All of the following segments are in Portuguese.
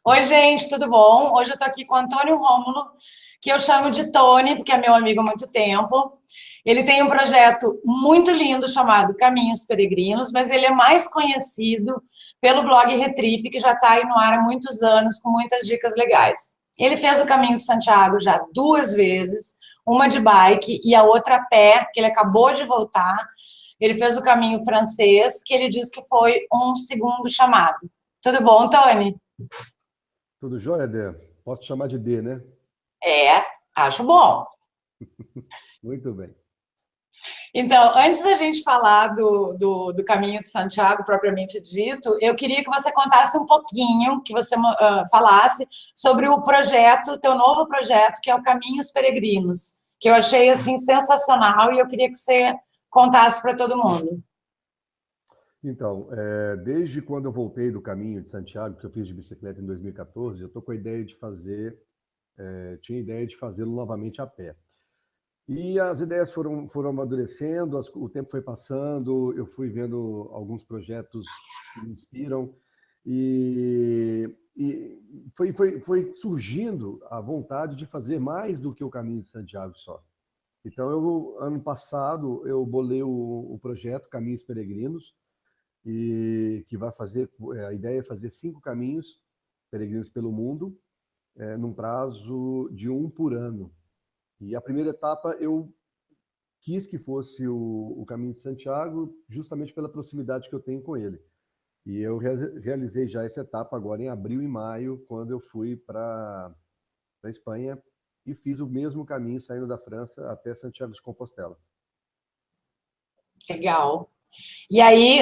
Oi, gente, tudo bom? Hoje eu tô aqui com o Antônio Rômulo, que eu chamo de Tony, porque é meu amigo há muito tempo. Ele tem um projeto muito lindo chamado Caminhos Peregrinos, mas ele é mais conhecido pelo blog Retrip, que já está aí no ar há muitos anos, com muitas dicas legais. Ele fez o Caminho de Santiago já 2 vezes, uma de bike e a outra a pé, que ele acabou de voltar. Ele fez o caminho francês, que ele diz que foi um segundo chamado. Tudo bom, Tony? Tudo jóia, Dê? Posso te chamar de D, né? É, acho bom. Muito bem. Então, antes da gente falar do Caminho de Santiago, propriamente dito, eu queria que você contasse um pouquinho, que você falasse sobre o projeto, teu novo projeto, que é o Caminhos Peregrinos, que eu achei, assim, sensacional e eu queria que você contasse para todo mundo. Então, desde quando eu voltei do caminho de Santiago, que eu fiz de bicicleta em 2014, eu estou com a ideia de fazer, tinha a ideia de fazê-lo novamente a pé. E as ideias foram amadurecendo, o tempo foi passando, eu fui vendo alguns projetos que me inspiram e foi surgindo a vontade de fazer mais do que o caminho de Santiago só. Então, ano passado, eu bolei o projeto Caminhos Peregrinos, e que vai fazer, a ideia é fazer 5 caminhos peregrinos pelo mundo, num prazo de um por ano. E a primeira etapa eu quis que fosse o Caminho de Santiago, justamente pela proximidade que eu tenho com ele. E eu realizei já essa etapa agora em abril e maio, quando eu fui para a Espanha e fiz o mesmo caminho saindo da França até Santiago de Compostela. Legal. E aí,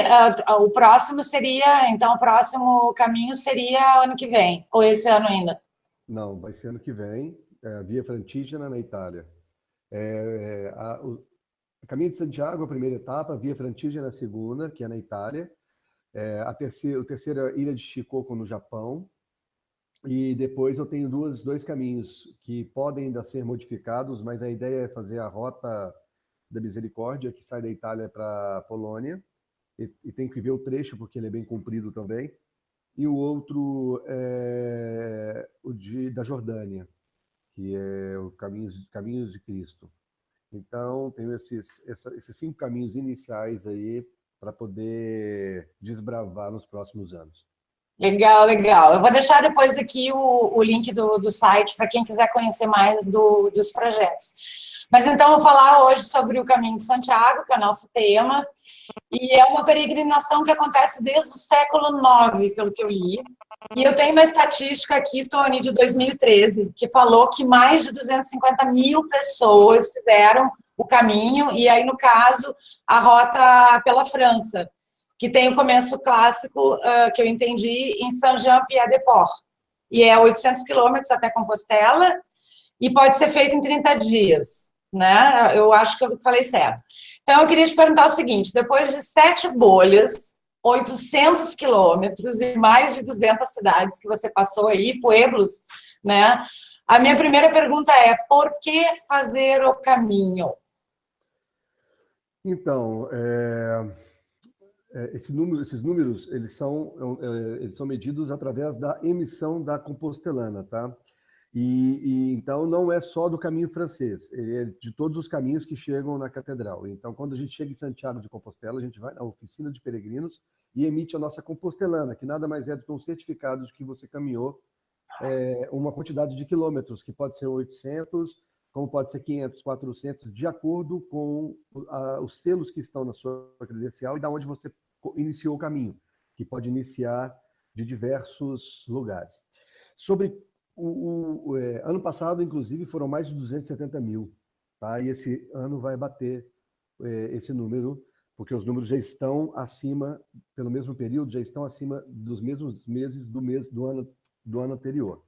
o próximo seria, então, o próximo caminho seria ano que vem, ou esse ano ainda? Não, vai ser ano que vem, Via Francigena, na Itália. O Caminho de Santiago, a primeira etapa, Via Francigena, a segunda, que é na Itália. A terceira, Ilha de Shikoku, no Japão. E depois eu tenho dois caminhos que podem ainda ser modificados, mas a ideia é fazer a Rota da Misericórdia, que sai da Itália para a Polônia. E tem que ver o trecho, porque ele é bem comprido também. E o outro é da Jordânia, que é o Caminhos de Cristo. Então, tenho esses 5 caminhos iniciais aí para poder desbravar nos próximos anos. Legal, legal. Eu vou deixar depois aqui o link do site para quem quiser conhecer mais dos projetos. Mas então, eu vou falar hoje sobre o Caminho de Santiago, que é o nosso tema, e é uma peregrinação que acontece desde o século IX, pelo que eu li. E eu tenho uma estatística aqui, Tony, de 2013, que falou que mais de 250 mil pessoas fizeram o caminho, e aí, no caso, a rota pela França, que tem o começo clássico, que eu entendi, em Saint-Jean-Pied-de-Port. E é 800 quilômetros até Compostela, e pode ser feito em 30 dias, né? Eu acho que eu falei certo. Então, eu queria te perguntar o seguinte, depois de 7 bolhas, 800 quilômetros e mais de 200 cidades que você passou aí, pueblos, né? A minha primeira pergunta é, por que fazer o caminho? Então, esses números eles são medidos através da emissão da compostelana, tá? Então não é só do caminho francês, ele é de todos os caminhos que chegam na catedral. Então, quando a gente chega em Santiago de Compostela, a gente vai na oficina de peregrinos e emite a nossa compostelana, que nada mais é do que um certificado de que você caminhou uma quantidade de quilômetros, que pode ser 800, como pode ser 500, 400, de acordo com os selos que estão na sua credencial e da onde você iniciou o caminho, que pode iniciar de diversos lugares. Sobre ano passado, inclusive, foram mais de 270 mil, tá? E esse ano vai bater esse número, porque os números já estão acima, pelo mesmo período, já estão acima dos mesmos meses do ano anterior.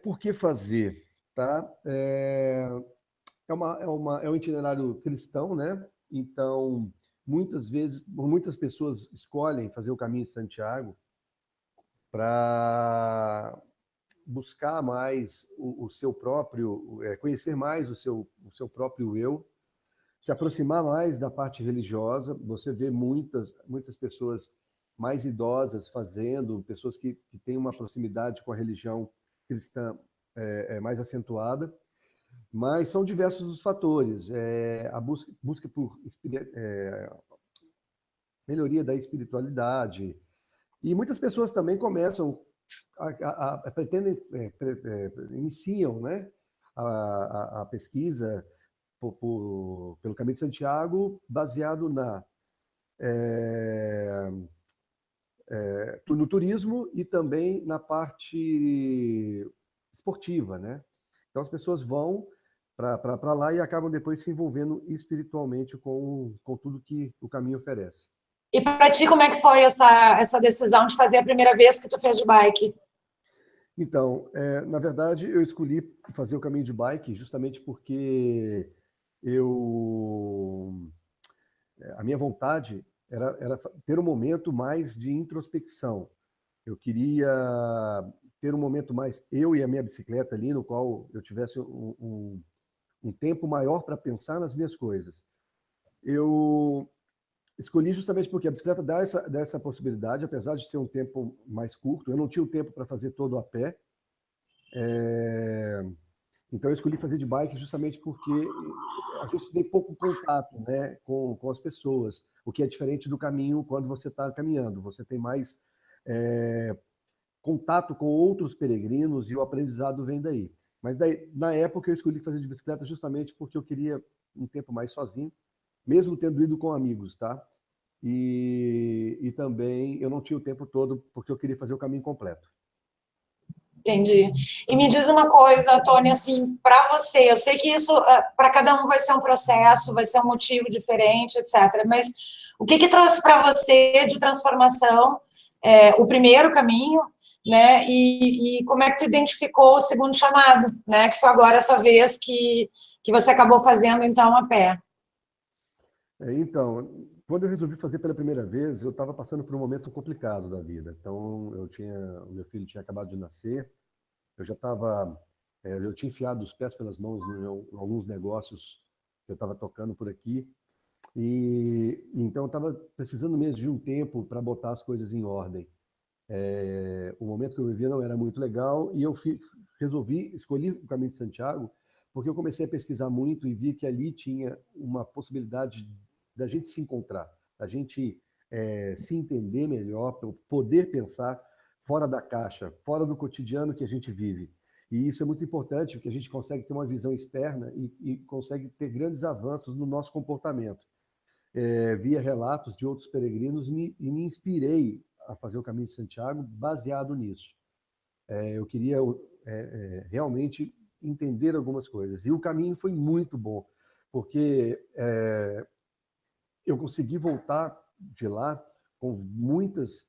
Por que fazer? Tá? É um itinerário cristão, né? Então, muitas pessoas escolhem fazer o caminho de Santiago para buscar mais o seu próprio, conhecer mais o seu próprio eu, se aproximar mais da parte religiosa. Você vê muitas pessoas mais idosas fazendo, pessoas que têm uma proximidade com a religião cristã mais acentuada, mas são diversos os fatores. A busca por melhoria da espiritualidade, e muitas pessoas também começam, pretendem, iniciam, né, a pesquisa pelo Caminho de Santiago baseado no turismo e também na parte esportiva, né? Então as pessoas vão para lá e acabam depois se envolvendo espiritualmente com tudo que o caminho oferece. E para ti, como é que foi essa decisão de fazer a primeira vez que tu fez de bike? Então, na verdade, eu escolhi fazer o caminho de bike justamente porque a minha vontade era ter um momento mais de introspecção. Eu queria ter um momento mais eu e a minha bicicleta ali, no qual eu tivesse um tempo maior para pensar nas minhas coisas. Eu escolhi justamente porque a bicicleta dá essa possibilidade, apesar de ser um tempo mais curto. Eu não tinha o tempo para fazer todo a pé. Então eu escolhi fazer de bike justamente porque a gente tem pouco contato, né, com as pessoas, o que é diferente do caminho quando você está caminhando. Você tem mais contato com outros peregrinos e o aprendizado vem daí. Mas daí, na época eu escolhi fazer de bicicleta justamente porque eu queria um tempo mais sozinho, mesmo tendo ido com amigos, tá? E também eu não tinha o tempo todo porque eu queria fazer o caminho completo. Entendi. E me diz uma coisa, Tony, assim, para você, eu sei que isso para cada um vai ser um processo, vai ser um motivo diferente, etc. Mas o que trouxe para você de transformação o primeiro caminho, né? E como é que tu identificou o segundo chamado, né? Que foi agora essa vez que você acabou fazendo então a pé. Então, quando eu resolvi fazer pela primeira vez, eu estava passando por um momento complicado da vida. Então, o meu filho tinha acabado de nascer, eu tinha enfiado os pés pelas mãos em alguns negócios que eu estava tocando por aqui, e então eu estava precisando mesmo de um tempo para botar as coisas em ordem. O momento que eu vivia não era muito legal e eu escolhi o Caminho de Santiago porque eu comecei a pesquisar muito e vi que ali tinha uma possibilidade da gente se encontrar, da gente se entender melhor, poder pensar fora da caixa, fora do cotidiano que a gente vive. E isso é muito importante, porque a gente consegue ter uma visão externa e consegue ter grandes avanços no nosso comportamento. Via relatos de outros peregrinos e me inspirei a fazer o Caminho de Santiago baseado nisso. Eu queria realmente entender algumas coisas. E o caminho foi muito bom, porque eu consegui voltar de lá com muitas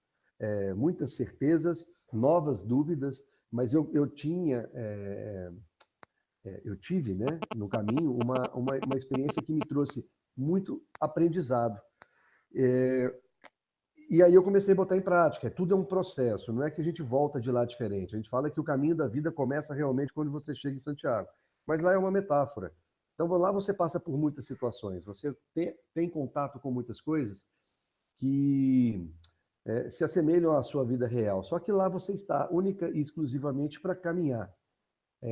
certezas, novas dúvidas, mas eu tive, né, no caminho uma experiência que me trouxe muito aprendizado. E aí eu comecei a botar em prática. Tudo é um processo, não é que a gente volta de lá diferente. A gente fala que o caminho da vida começa realmente quando você chega em Santiago. Mas lá é uma metáfora. Então lá você passa por muitas situações, você tem contato com muitas coisas que se assemelham à sua vida real. Só que lá você está única e exclusivamente para caminhar.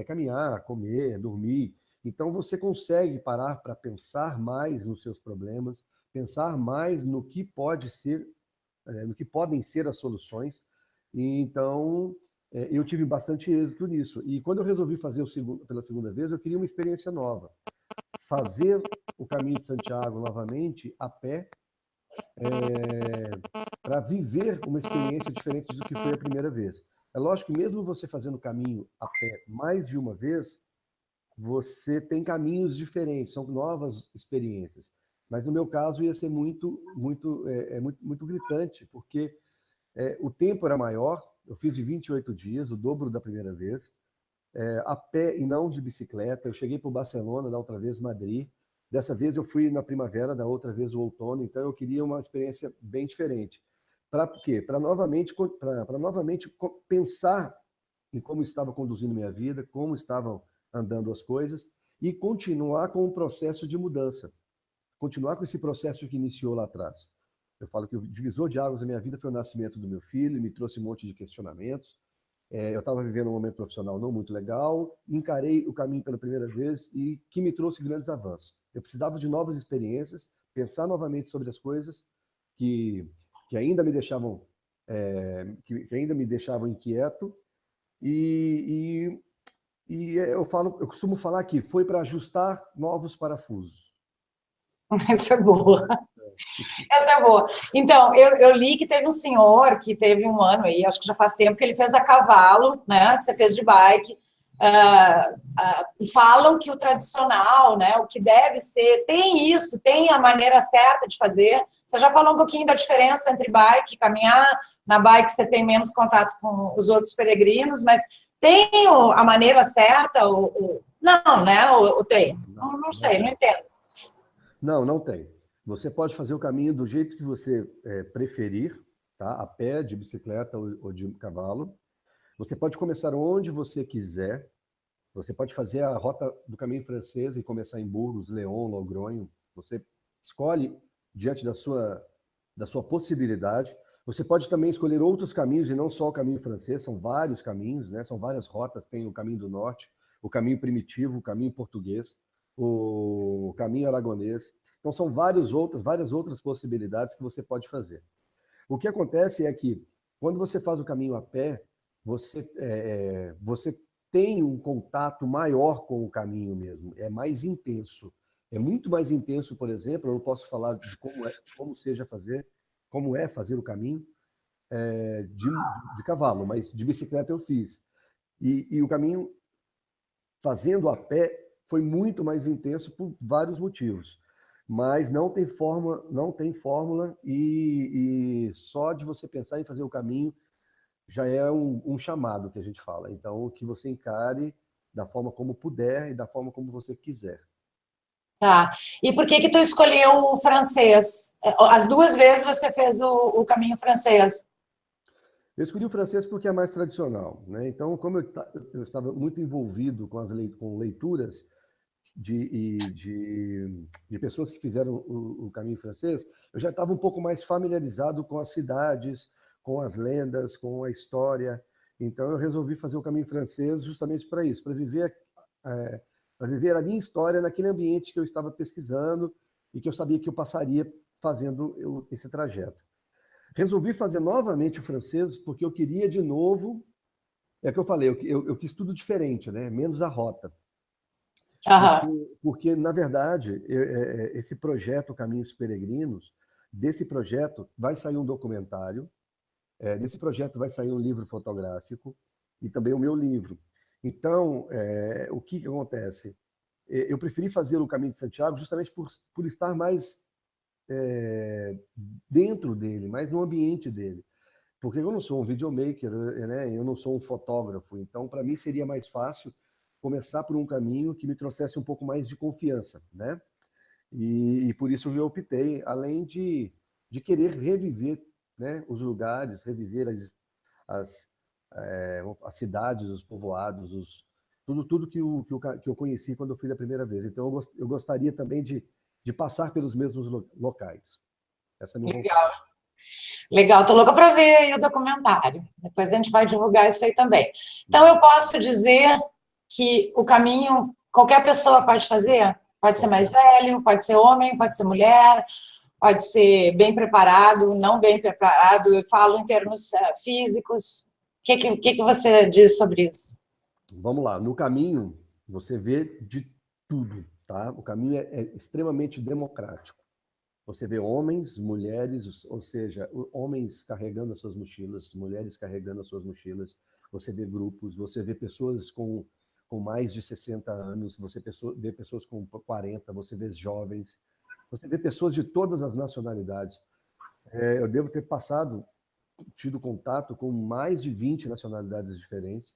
Caminhar, comer, dormir. Então você consegue parar para pensar mais nos seus problemas, pensar mais no que pode ser no que podem ser as soluções. E, então, eu tive bastante êxito nisso. E quando eu resolvi fazer pela segunda vez, eu queria uma experiência nova. Fazer o Caminho de Santiago novamente a pé, para viver uma experiência diferente do que foi a primeira vez. É lógico que mesmo você fazendo o caminho a pé mais de uma vez, você tem caminhos diferentes, são novas experiências. Mas no meu caso ia ser muito gritante, porque o tempo era maior, eu fiz de 28 dias, o dobro da primeira vez, a pé e não de bicicleta. Eu cheguei para o Barcelona, da outra vez Madrid, dessa vez eu fui na primavera, da outra vez o outono, então eu queria uma experiência bem diferente. Para quê? Para novamente pensar em como estava conduzindo minha vida, como estavam andando as coisas, e continuar com o processo de mudança. Continuar com esse processo que iniciou lá atrás. Eu falo que o divisor de águas da minha vida foi o nascimento do meu filho, me trouxe um monte de questionamentos. Eu estava vivendo um momento profissional não muito legal, encarei o caminho pela primeira vez e que me trouxe grandes avanços. Eu precisava de novas experiências, pensar novamente sobre as coisas que ainda me deixavam que ainda me deixavam inquieto eu costumo falar que foi para ajustar novos parafusos. Essa é boa. Essa é boa. Então, eu li que teve um senhor que teve um ano aí, acho que já faz tempo, que ele fez a cavalo, né? Você fez de bike. Falam que o tradicional, né? O que deve ser, tem isso, tem a maneira certa de fazer. Você já falou um pouquinho da diferença entre bike e caminhar. Na bike você tem menos contato com os outros peregrinos, mas tem a maneira certa? Não, né? Ou tem? Não sei, não entendo. Não tem. Você pode fazer o caminho do jeito que você preferir, tá? A pé, de bicicleta ou de cavalo. Você pode começar onde você quiser. Você pode fazer a rota do caminho francês e começar em Burgos, Lyon, Logronho. Você escolhe diante da sua possibilidade. Você pode também escolher outros caminhos e não só o caminho francês. São vários caminhos, né? São várias rotas. Tem o caminho do norte, o caminho primitivo, o caminho português, o caminho aragonês. Então, são várias outras possibilidades que você pode fazer. O que acontece é que, quando você faz o caminho a pé, você tem um contato maior com o caminho mesmo, é mais intenso. É muito mais intenso, por exemplo, eu não posso falar de como é fazer o caminho de cavalo, mas de bicicleta eu fiz. E o caminho fazendo a pé foi muito mais intenso por vários motivos. Mas não tem fórmula e só de você pensar em fazer o caminho já é um chamado que a gente fala. Então, que você encare da forma como puder e da forma como você quiser. Tá. E por que tu escolheu o francês? As duas vezes você fez o caminho francês. Eu escolhi o francês porque é mais tradicional, né? Então, como eu estava muito envolvido com leituras de pessoas que fizeram o caminho francês, eu já estava um pouco mais familiarizado com as cidades, com as lendas, com a história. Então, eu resolvi fazer o caminho francês justamente para isso, para viver a minha história naquele ambiente que eu estava pesquisando e que eu sabia que eu passaria fazendo esse trajeto. Resolvi fazer novamente o francês porque eu queria de novo, é o que eu falei, eu quis tudo diferente, né? Menos a rota. Porque, na verdade, esse projeto Caminhos Peregrinos, desse projeto vai sair um documentário, desse projeto vai sair um livro fotográfico e também o meu livro. Então, o que acontece? Eu preferi fazer o Caminho de Santiago justamente por estar mais dentro dele, mais no ambiente dele. Porque eu não sou um videomaker, né? Eu não sou um fotógrafo, então para mim seria mais fácil começar por um caminho que me trouxesse um pouco mais de confiança, né? E por isso eu optei, além de querer reviver, né, os lugares, reviver as cidades, os povoados, tudo que eu conheci quando eu fui da primeira vez. Então eu gostaria também de passar pelos mesmos locais. Essa é a minha vontade. Legal, tô louca para ver aí o documentário. Depois a gente vai divulgar isso aí também. Então, eu posso dizer que o caminho qualquer pessoa pode fazer? Pode ser mais velho, pode ser homem, pode ser mulher, pode ser bem preparado, não bem preparado. Eu falo em termos físicos. O que você diz sobre isso? Vamos lá. No caminho, você vê de tudo, tá? O caminho é extremamente democrático. Você vê homens, mulheres, ou seja, homens carregando as suas mochilas, mulheres carregando as suas mochilas. Você vê grupos, você vê pessoas com mais de 60 anos, você vê pessoas com 40, você vê jovens, você vê pessoas de todas as nacionalidades. Eu devo ter tido contato com mais de 20 nacionalidades diferentes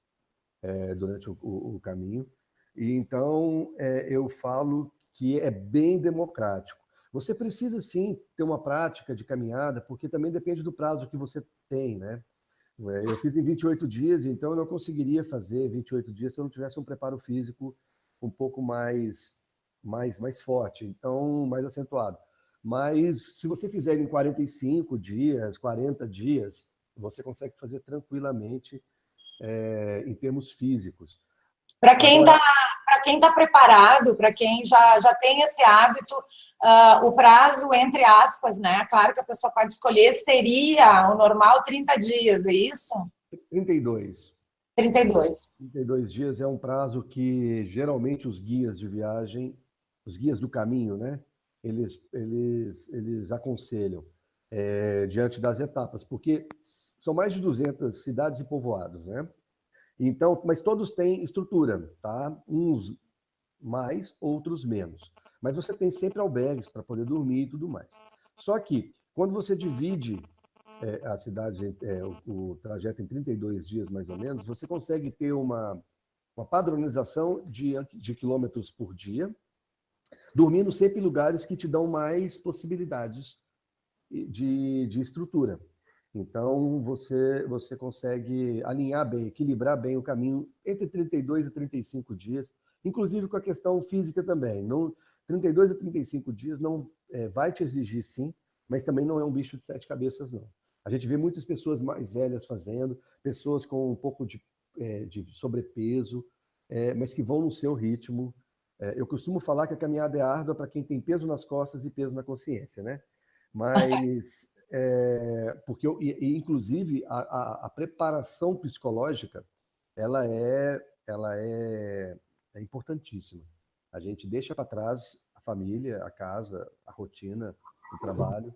durante o caminho. E então eu falo que é bem democrático. Você precisa, sim, ter uma prática de caminhada, porque também depende do prazo que você tem, né? Eu fiz em 28 dias, então eu não conseguiria fazer 28 dias se eu não tivesse um preparo físico um pouco mais forte, então mais acentuado. Mas se você fizer em 45 dias, 40 dias, você consegue fazer tranquilamente em termos físicos. Para quem tá preparado, para quem já tem esse hábito, o prazo, entre aspas, né? Claro que a pessoa pode escolher, seria o normal 30 dias, é isso? 32. 32. 32 dias é um prazo que geralmente os guias de viagem, os guias do caminho, né? Eles aconselham diante das etapas, porque são mais de 200 cidades e povoados, né? Então, mas todos têm estrutura, tá? Uns mais, outros menos. Mas você tem sempre albergues para poder dormir e tudo mais. Só que, quando você divide a cidade, o trajeto em 32 dias, mais ou menos, você consegue ter uma padronização de quilômetros por dia, dormindo sempre em lugares que te dão mais possibilidades de estrutura. Então, você consegue alinhar bem, equilibrar bem o caminho entre 32 e 35 dias, inclusive com a questão física também. 32 a 35 dias não vai te exigir, sim, mas também não é um bicho de 7 cabeças, não. A gente vê muitas pessoas mais velhas fazendo, pessoas com um pouco de sobrepeso, mas que vão no seu ritmo. Eu costumo falar que a caminhada é árdua para quem tem peso nas costas e peso na consciência, né? Mas porque inclusive a preparação psicológica ela é importantíssima. A gente deixa para trás a família, a casa, a rotina, o trabalho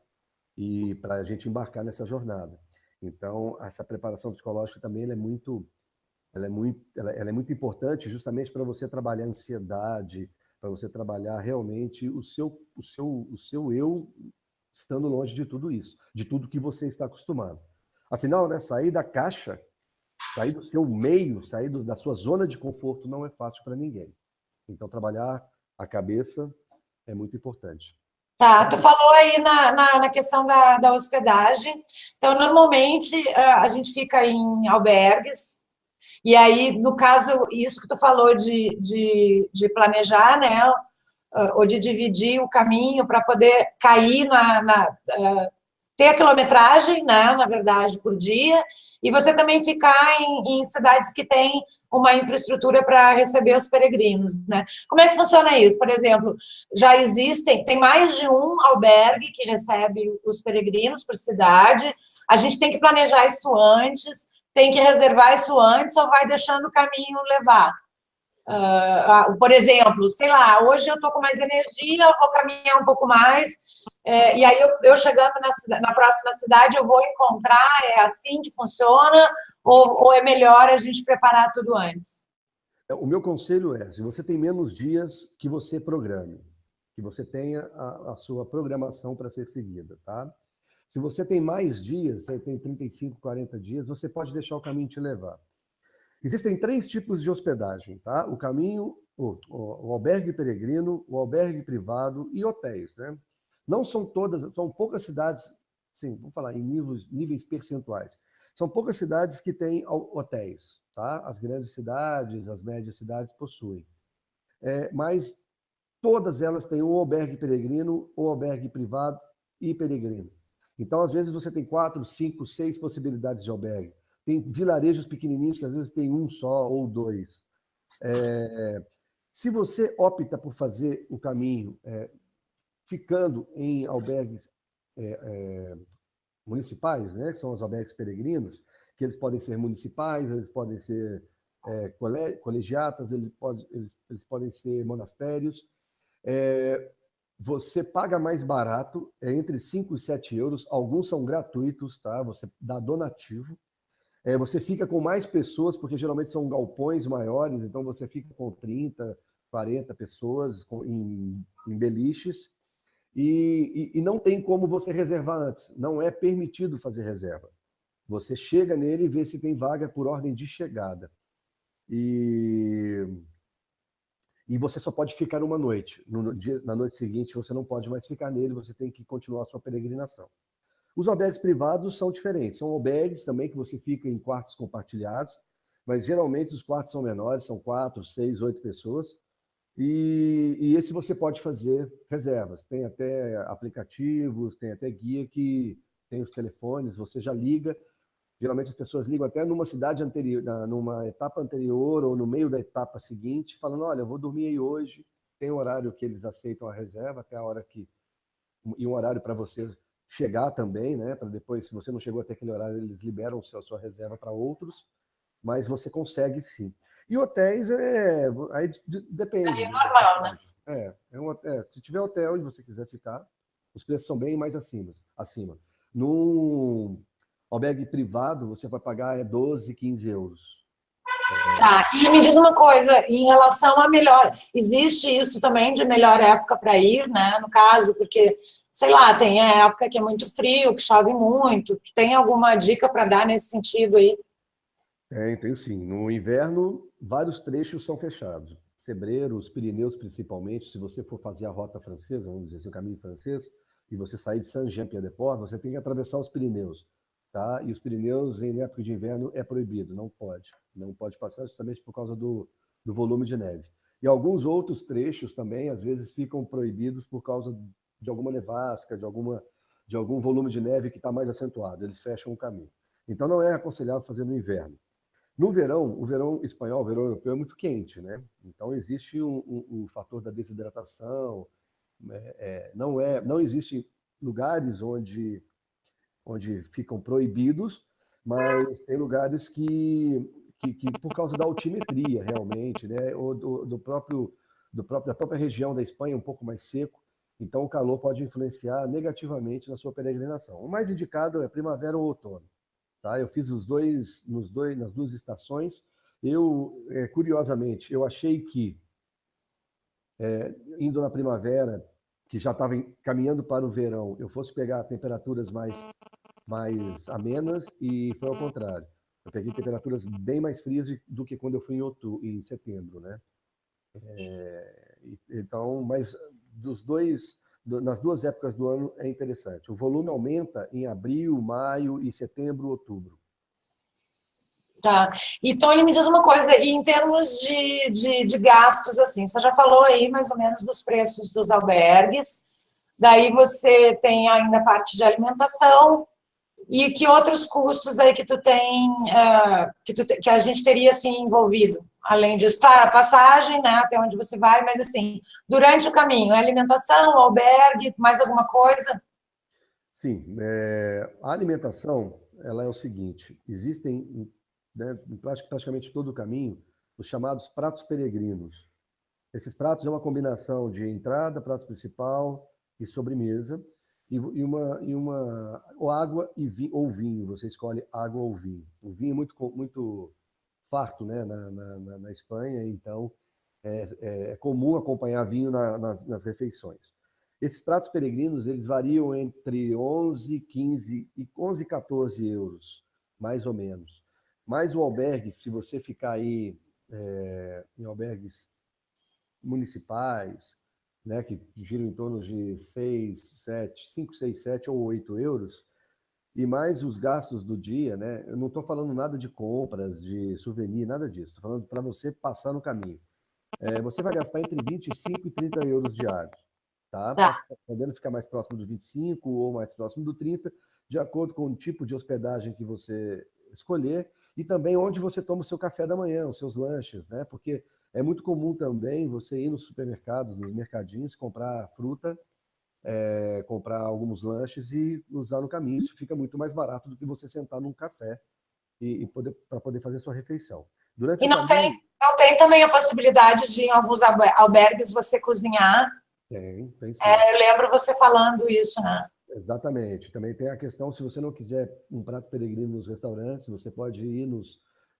e para a gente embarcar nessa jornada. Então essa preparação psicológica também ela é muito importante justamente para você trabalhar a ansiedade, para você trabalhar realmente o seu eu estando longe de tudo isso, de tudo que você está acostumado. Afinal, né, sair da caixa, sair do seu meio, sair da sua zona de conforto não é fácil para ninguém. Então, trabalhar a cabeça é muito importante. Tá, tu falou aí na questão da hospedagem. Então, normalmente, a gente fica em albergues, e aí, no caso, isso que tu falou de planejar, né? Ou de dividir o caminho para poder cair ter a quilometragem, né, na verdade, por dia, e você também ficar em cidades que têm uma infraestrutura para receber os peregrinos, né? Como é que funciona isso? Por exemplo, tem mais de um albergue que recebe os peregrinos por cidade, a gente tem que planejar isso antes, tem que reservar isso antes ou vai deixando o caminho levar? Por exemplo, sei lá, hoje eu estou com mais energia, eu vou caminhar um pouco mais, e aí eu chegando na próxima cidade, eu vou encontrar, é assim que funciona, ou é melhor a gente preparar tudo antes? O meu conselho é, se você tem menos dias, que você programe, que você tenha a sua programação para ser seguida, tá? Se você tem mais dias, você tem 35, 40 dias, você pode deixar o caminho te levar. Existem 3 tipos de hospedagem, tá? O caminho, o albergue peregrino, o albergue privado e hotéis, né? Não são todas, são poucas cidades, sim, vamos falar em níveis percentuais. São poucas cidades que têm hotéis, tá? As grandes cidades, as médias cidades possuem. Mas todas elas têm o albergue peregrino, o albergue privado e peregrino. Então, às vezes, você tem 4, 5, 6 possibilidades de albergue. Tem vilarejos pequenininhos que às vezes tem um só ou 2. Se você opta por fazer o caminho ficando em albergues municipais, né, que são os albergues peregrinos, que eles podem ser municipais, eles podem ser colegiatas, eles podem ser monastérios, você paga mais barato, entre 5 e 7 euros, alguns são gratuitos, tá? Você dá donativo. Você fica com mais pessoas, porque geralmente são galpões maiores, então você fica com 30, 40 pessoas em beliches, e não tem como você reservar antes, não é permitido fazer reserva. Você chega nele e vê se tem vaga por ordem de chegada. E você só pode ficar uma noite. Na noite seguinte, você não pode mais ficar nele, você tem que continuar a sua peregrinação. Os albergues privados são diferentes. São albergues também que você fica em quartos compartilhados, mas geralmente os quartos são menores, são 4, 6, 8 pessoas. E esse você pode fazer reservas. Tem até aplicativos, tem até guia que tem os telefones, você já liga. Geralmente as pessoas ligam até numa cidade anterior, numa etapa anterior ou no meio da etapa seguinte, falando, olha, eu vou dormir aí hoje, tem um horário que eles aceitam a reserva, até a hora que... E um horário para você chegar também, né? Para depois, se você não chegou até aquele horário, eles liberam a sua reserva para outros, mas você consegue sim. E hotéis, aí depende Aí é da normal, né? cidade. Se tiver hotel onde você quiser ficar, os preços são bem mais acima. Num albergue privado, você vai pagar 12, 15 euros. Tá, e me diz uma coisa, em relação a melhor, existe isso também de melhor época para ir, né? No caso, porque, sei lá, tem época que é muito frio, que chove muito. Tem alguma dica para dar nesse sentido aí? Tenho sim. No inverno, vários trechos são fechados. Sebreiro, os Pirineus principalmente, se você for fazer a rota francesa, vamos dizer assim, o caminho francês, e você sair de Saint-Jean-Pied-de-Port, você tem que atravessar os Pirineus, tá? E os Pirineus, em época de inverno, é proibido, não pode. Não pode passar justamente por causa do volume de neve. E alguns outros trechos também, às vezes, ficam proibidos por causa de alguma nevasca, de algum volume de neve que está mais acentuado. Eles fecham o caminho. Então, não é aconselhável fazer no inverno. No verão, o verão espanhol, o verão europeu é muito quente, né? Então existe um fator da desidratação. Não existe lugares onde ficam proibidos, mas tem lugares que por causa da altimetria realmente, né? Ou da própria região da Espanha um pouco mais seco, então o calor pode influenciar negativamente na sua peregrinação. O mais indicado é primavera ou outono. Tá? Eu fiz nas duas estações. Curiosamente, eu achei que, indo na primavera, que já estava caminhando para o verão, eu fosse pegar temperaturas mais amenas, e foi ao contrário. Eu peguei temperaturas bem mais frias do que quando eu fui em setembro, né? Então, mas nas duas épocas do ano é interessante. O volume aumenta em abril, maio e setembro, outubro. Tá. E, Tony, me diz uma coisa, e em termos de gastos, assim, você já falou aí mais ou menos dos preços dos albergues, daí você tem ainda a parte de alimentação, e que outros custos aí que tu tem, que a gente teria, assim, envolvido? Além disso, claro, a passagem, né, até onde você vai, mas, assim, durante o caminho, alimentação, albergue, mais alguma coisa? Sim, a alimentação, ela é o seguinte: existem, né, em praticamente todo o caminho, os chamados pratos peregrinos. Esses pratos é uma combinação de entrada, prato principal e sobremesa, ou água ou vinho. Você escolhe água ou vinho. O vinho é muito farto, né, na Espanha, então é comum acompanhar vinho nas refeições. Esses pratos peregrinos, eles variam entre 11, 15 e 11, 14 euros, mais ou menos. Mas o albergue, se você ficar aí em albergues municipais, né, que giram em torno de 6, 7, 5, 6, 7 ou 8 euros, e mais os gastos do dia, né? Eu não estou falando nada de compras, de souvenir, nada disso. Estou falando para você passar no caminho. Você vai gastar entre 25 e 30 euros diários, tá? Tá. Podendo ficar mais próximo do 25 ou mais próximo do 30, de acordo com o tipo de hospedagem que você escolher e também onde você toma o seu café da manhã, os seus lanches, né? Porque é muito comum também você ir nos supermercados, nos mercadinhos, comprar fruta, comprar alguns lanches e usar no caminho. Isso fica muito mais barato do que você sentar num café para poder fazer sua refeição. Durante E o caminho, não tem também a possibilidade de, em alguns albergues, você cozinhar? tem sim. Eu lembro você falando isso, né? Exatamente. Também tem a questão, se você não quiser um prato peregrino nos restaurantes, você pode ir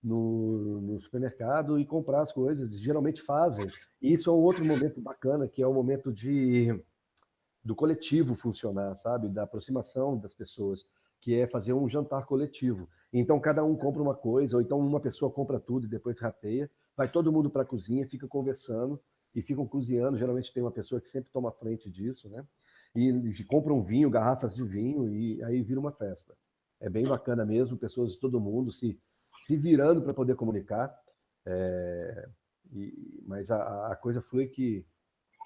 no supermercado e comprar as coisas. Geralmente fazem. E isso é um outro momento bacana, que é o momento do coletivo funcionar, sabe? Da aproximação das pessoas, que é fazer um jantar coletivo. Então, cada um compra uma coisa, ou então uma pessoa compra tudo e depois rateia. Vai todo mundo para a cozinha, fica conversando e ficam cozinhando. Geralmente tem uma pessoa que sempre toma frente disso, né? E compram vinho, garrafas de vinho, e aí vira uma festa. É bem bacana mesmo, pessoas de todo mundo se virando para poder comunicar. Mas a coisa flui que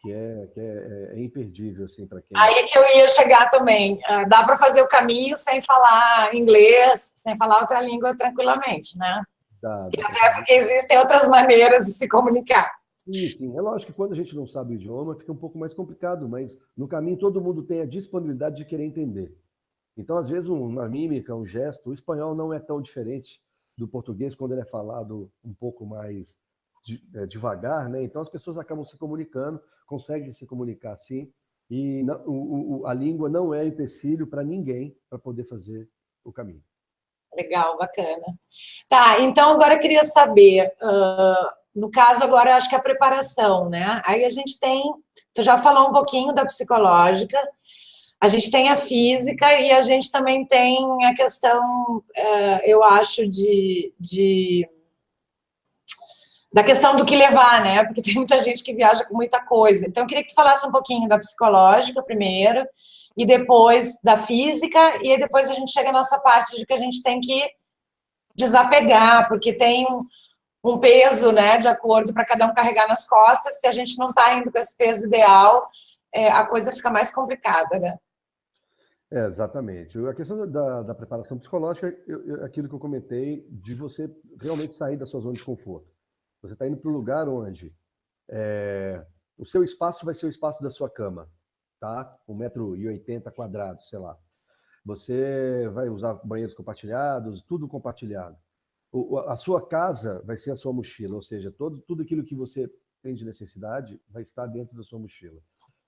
é imperdível, assim, para quem... Aí que eu ia chegar também. Dá para fazer o caminho sem falar inglês, sem falar outra língua tranquilamente, né? Dá para Até fazer. porque existem outras maneiras de se comunicar. Sim. É lógico que quando a gente não sabe o idioma, fica um pouco mais complicado, mas no caminho todo mundo tem a disponibilidade de querer entender. Então, às vezes, uma mímica, um gesto, o espanhol não é tão diferente do português quando ele é falado um pouco mais devagar, né? Então, as pessoas acabam se comunicando, conseguem se comunicar assim, e a língua não é empecilho para ninguém para poder fazer o caminho. Legal, bacana. Tá, então agora eu queria saber, no caso agora, eu acho que a preparação, né? Aí a gente tem, tu já falou um pouquinho da psicológica, a gente tem a física e a gente também tem a questão, eu acho, da questão do que levar, né? Porque tem muita gente que viaja com muita coisa. Então, eu queria que tu falasse um pouquinho da psicológica primeiro, e depois da física, e aí depois a gente chega nessa parte de que a gente tem que desapegar, porque tem um peso, né, de acordo para cada um carregar nas costas. Se a gente não está indo com esse peso ideal, a coisa fica mais complicada, né? Exatamente. A questão da preparação psicológica é aquilo que eu comentei, de você realmente sair da sua zona de conforto. Você está indo para um lugar onde o seu espaço vai ser o espaço da sua cama, tá? 1,80 m², sei lá. Você vai usar banheiros compartilhados, tudo compartilhado. A sua casa vai ser a sua mochila, ou seja, tudo aquilo que você tem de necessidade vai estar dentro da sua mochila.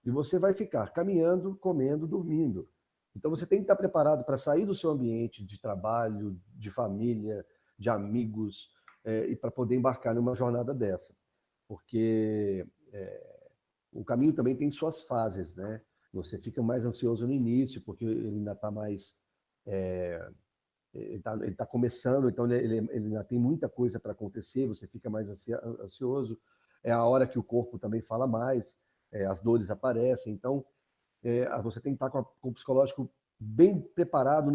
E você vai ficar caminhando, comendo, dormindo. Então você tem que estar preparado para sair do seu ambiente de trabalho, de família, de amigos, e para poder embarcar numa jornada dessa. Porque o caminho também tem suas fases, né? Você fica mais ansioso no início, porque ele ainda está mais... ele está começando, então ele ainda tem muita coisa para acontecer, você fica mais ansioso. É a hora que o corpo também fala mais, as dores aparecem. Então, você tem que estar com o psicológico bem preparado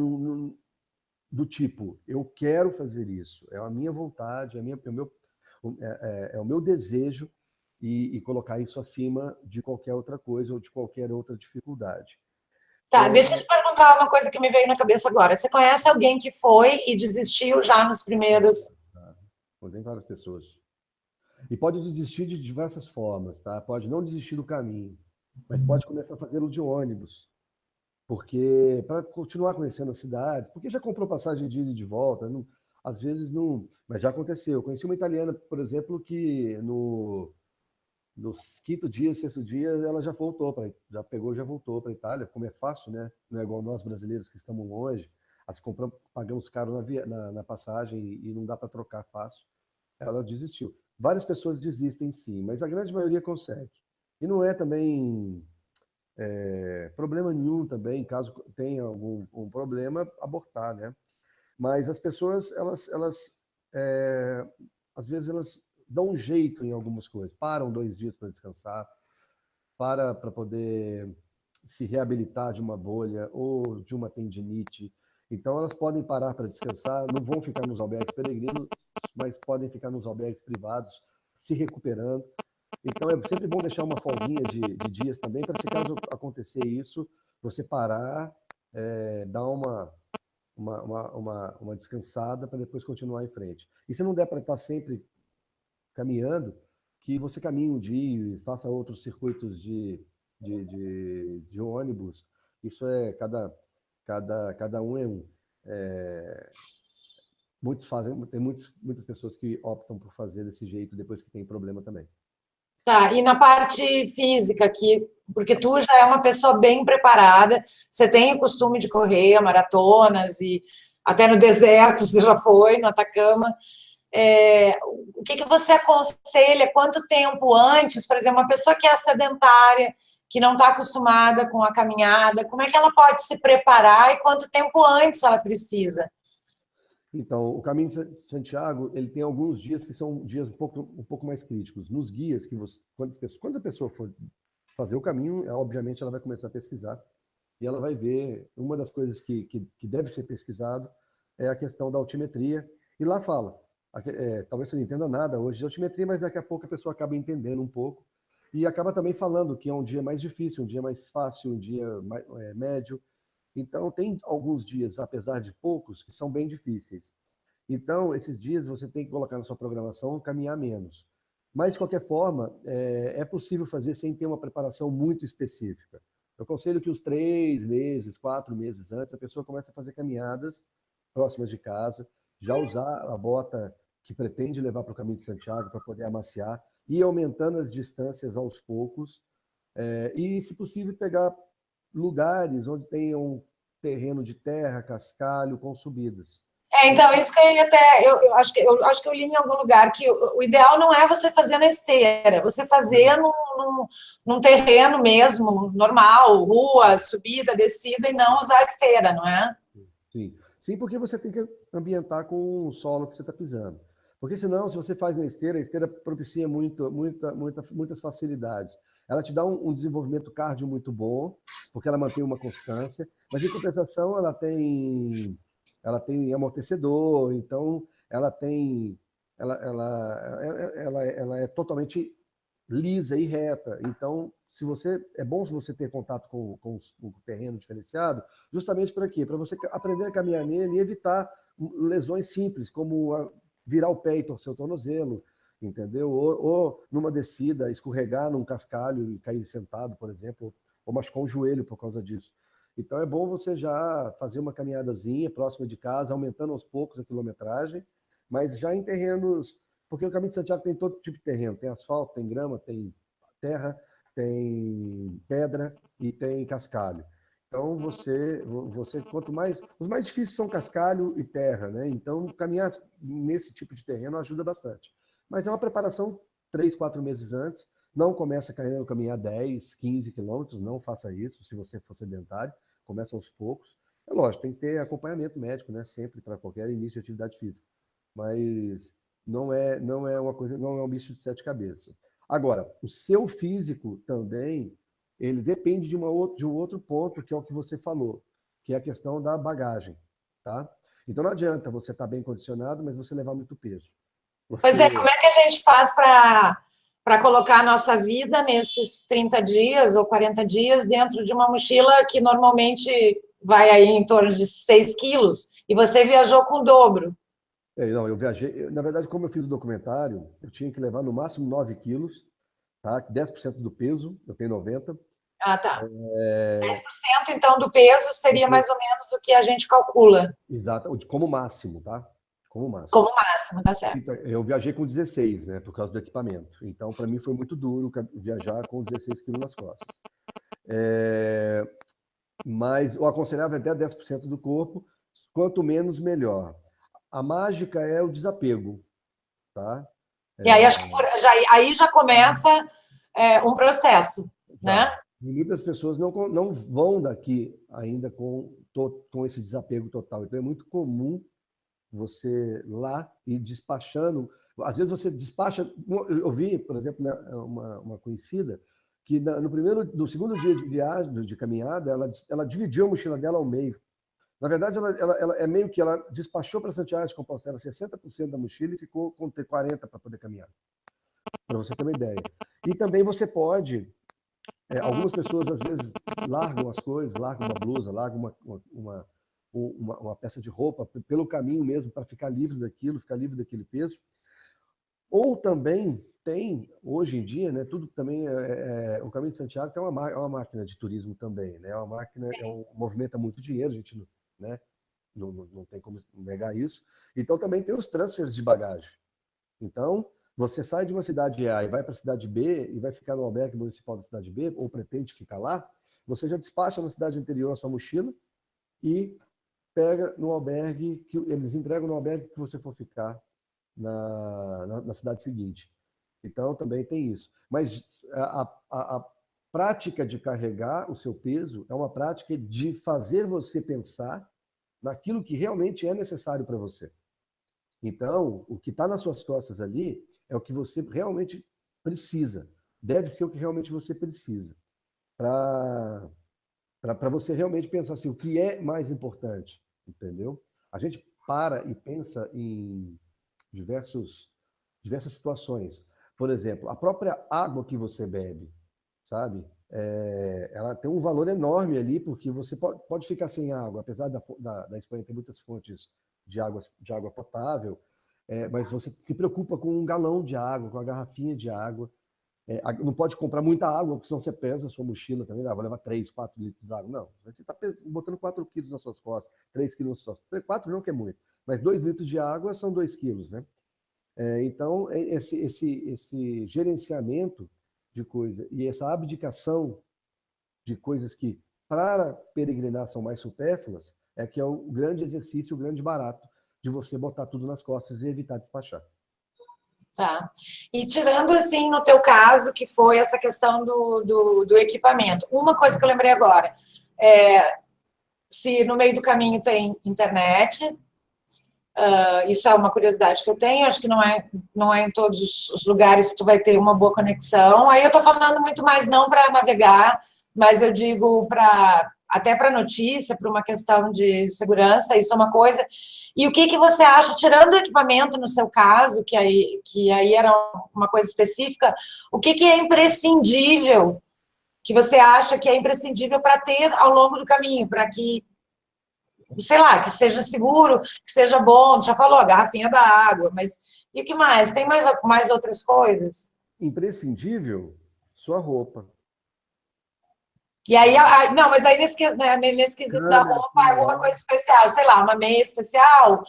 do tipo, eu quero fazer isso, é a minha vontade, é o meu desejo, e colocar isso acima de qualquer outra coisa ou de qualquer outra dificuldade. Tá, deixa eu te perguntar uma coisa que me veio na cabeça agora. Você conhece alguém que foi e desistiu já nos primeiros... Tem várias pessoas. E pode desistir de diversas formas, tá? Pode não desistir do caminho, mas pode começar a fazê-lo de ônibus. Porque para continuar conhecendo a cidade, porque já comprou passagem de ida e de volta, não, às vezes não, mas já aconteceu. Eu conheci uma italiana, por exemplo, que no quinto dia, sexto dia, ela já voltou para a Itália, como é fácil, né? Não é igual nós brasileiros que estamos longe, pagamos caro na passagem e não dá para trocar fácil. Ela desistiu. Várias pessoas desistem sim, mas a grande maioria consegue. E não é também problema nenhum também, caso tenha algum problema, abortar, né? Mas as pessoas, às vezes elas dão um jeito em algumas coisas, param 2 dias para descansar, para poder se reabilitar de uma bolha ou de uma tendinite. Então elas podem parar para descansar, não vão ficar nos albergues peregrinos, mas podem ficar nos albergues privados, se recuperando. Então é sempre bom deixar uma folguinha de dias também, para se caso acontecer isso, você parar, dar uma descansada para depois continuar em frente. E se não der para estar sempre caminhando, que você caminhe um dia e faça outros circuitos de ônibus. Isso cada um é um. Muitos fazem, tem muitas pessoas que optam por fazer desse jeito depois que tem problema também. Tá, e na parte física, porque tu já é uma pessoa bem preparada, você tem o costume de correr maratonas e até no deserto você já foi, no Atacama. O que você aconselha? Quanto tempo antes, por exemplo, uma pessoa que é sedentária, que não está acostumada com a caminhada, como é que ela pode se preparar e quanto tempo antes ela precisa? Então, o Caminho de Santiago, ele tem alguns dias que são dias um pouco mais críticos. Nos guias, quando a pessoa for fazer o caminho, obviamente ela vai começar a pesquisar e ela vai ver, uma das coisas que deve ser pesquisado é a questão da altimetria. E lá fala, talvez você não entenda nada hoje de altimetria, mas daqui a pouco a pessoa acaba entendendo um pouco e acaba também falando que é um dia mais difícil, um dia mais fácil, um dia médio. Então, tem alguns dias, apesar de poucos, que são bem difíceis. Então, esses dias você tem que colocar na sua programação caminhar menos. Mas, de qualquer forma, é possível fazer sem ter uma preparação muito específica. Eu aconselho que os 3 meses, 4 meses antes, a pessoa comece a fazer caminhadas próximas de casa, já usar a bota que pretende levar para o Caminho de Santiago para poder amaciar, e ir aumentando as distâncias aos poucos, e, se possível, pegar lugares onde tenham terreno de terra, cascalho, com subidas. Então, isso que eu ia até. Eu acho que eu li em algum lugar que o ideal não é você fazer na esteira, você fazer num terreno mesmo, normal, rua, subida, descida, e não usar a esteira, não é? Sim. Sim, porque você tem que ambientar com o solo que você está pisando. Porque senão, se você faz na esteira, a esteira propicia muitas facilidades. Ela te dá um desenvolvimento cardio muito bom, porque ela mantém uma constância, mas em compensação ela tem amortecedor, então ela é totalmente lisa e reta. Então, é bom se você ter contato com o terreno diferenciado, justamente para quê? Para você aprender a caminhar nele e evitar lesões simples, como virar o pé e torcer o tornozelo, entendeu? Ou numa descida, escorregar num cascalho e cair sentado, por exemplo, ou machucar um joelho por causa disso. Então é bom você já fazer uma caminhadazinha próxima de casa, aumentando aos poucos a quilometragem, mas já em terrenos, porque o Caminho de Santiago tem todo tipo de terreno, tem asfalto, tem grama, tem terra, tem pedra e tem cascalho. Então quanto mais, os mais difíceis são cascalho e terra, né? Então caminhar nesse tipo de terreno ajuda bastante. Mas é uma preparação 3, 4 meses antes. Não começa querendo caminhar 10, 15 quilômetros, não faça isso se você for sedentário, começa aos poucos. É lógico, tem que ter acompanhamento médico, né? Sempre para qualquer início de atividade física. Mas não é uma coisa, não é um bicho de 7 cabeças. Agora, o seu físico também, ele depende de um outro ponto, que é o que você falou, que é a questão da bagagem, tá? Então não adianta você estar bem condicionado, mas você levar muito peso. Pois é, como é que a gente faz para colocar a nossa vida nesses 30 dias ou 40 dias dentro de uma mochila que normalmente vai aí em torno de 6 quilos, e você viajou com o dobro? Não, eu viajei. Na verdade, como eu fiz o documentário, eu tinha que levar no máximo 9 quilos, tá? 10% do peso, eu tenho 90. Ah, tá. É, 10% então do peso seria mais ou menos o que a gente calcula exato, como máximo, tá? Como máximo. como máximo, tá certo? Então, eu viajei com 16, né, por causa do equipamento. Então, para mim foi muito duro viajar com 16 quilos nas costas. Mas eu aconselhava até 10% do corpo, quanto menos, melhor. A mágica é o desapego, tá? E aí acho que aí já começa um processo, né? Já. E muitas pessoas não vão daqui ainda com esse desapego total. Então é muito comum você lá ir despachando. Às vezes você despacha. Eu vi, por exemplo, né, uma conhecida que no segundo dia de viagem, de caminhada, ela dividiu a mochila dela ao meio. Na verdade, ela é meio que ela despachou para Santiago de Compostela 60% da mochila e ficou com 40% para poder caminhar, para você ter uma ideia. E também você pode. Algumas pessoas, às vezes, largam as coisas, largam uma blusa, largam uma peça de roupa pelo caminho mesmo, para ficar livre daquilo, ficar livre daquele peso. Ou também tem, hoje em dia, né, tudo também, o Caminho de Santiago é uma máquina de turismo também, né? É uma máquina, movimenta muito dinheiro, a gente né, não tem como negar isso. Então também tem os transfers de bagagem. Então, você sai de uma cidade A e vai para a cidade B e vai ficar no albergue municipal da cidade B, ou pretende ficar lá, você já despacha na cidade anterior a sua mochila e pega no albergue, que eles entregam no albergue que você for ficar na cidade seguinte. Então, também tem isso. Mas a prática de carregar o seu peso é uma prática de fazer você pensar naquilo que realmente é necessário para você. Então, o que está nas suas costas ali é o que você realmente precisa. Deve ser o que realmente você precisa. Para você realmente pensar assim, o que é mais importante, entendeu? A gente para e pensa diversas situações. Por exemplo, a própria água que você bebe, sabe? Ela tem um valor enorme ali, porque você pode ficar sem água, apesar da Espanha ter muitas fontes de água potável, mas você se preocupa com um galão de água, com a garrafinha de água. Não pode comprar muita água, porque senão você pesa a sua mochila também. Vou levar 3, 4 litros de água. Não, você está botando 4 quilos nas suas costas, 3 quilos nas suas costas. 4 não, que é muito, mas 2 litros de água são 2 quilos, né? Então, esse gerenciamento de coisa e essa abdicação de coisas que, para peregrinar, são mais supérfluas, que é o grande exercício, o grande barato de você botar tudo nas costas e evitar despachar. Tá. E tirando, assim, no teu caso, que foi essa questão do equipamento, uma coisa que eu lembrei agora, se no meio do caminho tem internet, isso é uma curiosidade que eu tenho, acho que não é em todos os lugares que tu vai ter uma boa conexão. Aí eu tô falando muito mais não para navegar, mas eu digo até para notícia, para uma questão de segurança, isso é uma coisa. E o que você acha, tirando o equipamento no seu caso, que aí era uma coisa específica, o que é imprescindível, que você acha que é imprescindível para ter ao longo do caminho, para que, sei lá, que seja seguro, que seja bom, já falou, a garrafinha da água, mas e o que mais? Tem mais outras coisas? Imprescindível, sua roupa. E aí, não, mas aí nesse quesito da roupa, alguma coisa especial, sei lá, uma meia especial,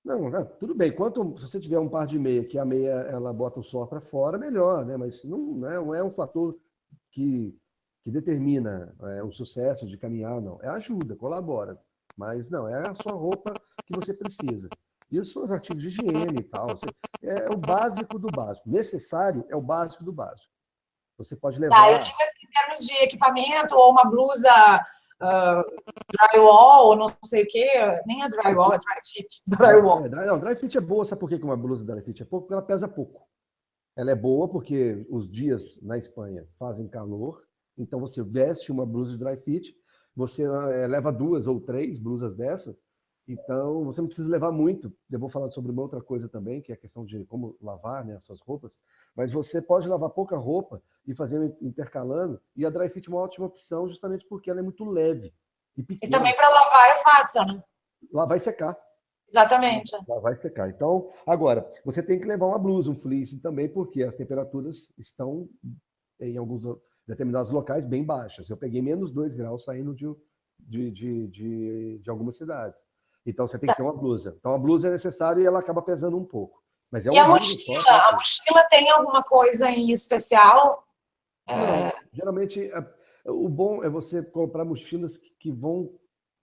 Não, tudo bem. Se você tiver um par de meia, que a meia ela bota o suor para fora, melhor, né? Mas não é um fator que determina o sucesso de caminhar, não. É ajuda, colabora. Mas não, é a sua roupa que você precisa. E os seus artigos de higiene e tal. É o básico do básico. Necessário é o básico do básico. Você pode levar... Tá, eu digo assim, em termos de equipamento, ou uma blusa drywall, não sei o quê, nem é drywall, é dry fit, drywall. Dry fit é boa, sabe por que uma blusa dry fit é pouco? Porque ela pesa pouco. Ela é boa porque os dias na Espanha fazem calor, então você veste uma blusa de dry fit, você leva 2 ou 3 blusas dessa, então você não precisa levar muito. Eu vou falar sobre uma outra coisa também, que é a questão de como lavar, né, as suas roupas, mas você pode lavar pouca roupa e fazer intercalando, e a dry fit é uma ótima opção justamente porque ela é muito leve e pequena. E também para lavar é fácil, né? Lavar e secar. Exatamente. Lavar e secar. Então, agora, você tem que levar uma blusa, um fleece também, porque as temperaturas estão, em alguns determinados locais, bem baixas. Eu peguei menos 2 graus saindo de algumas cidades. Então, você tem que ter uma blusa. Então, a blusa é necessária e ela acaba pesando um pouco. Mas e a mochila? A mochila tem alguma coisa em especial? Não, geralmente, o bom é você comprar mochilas que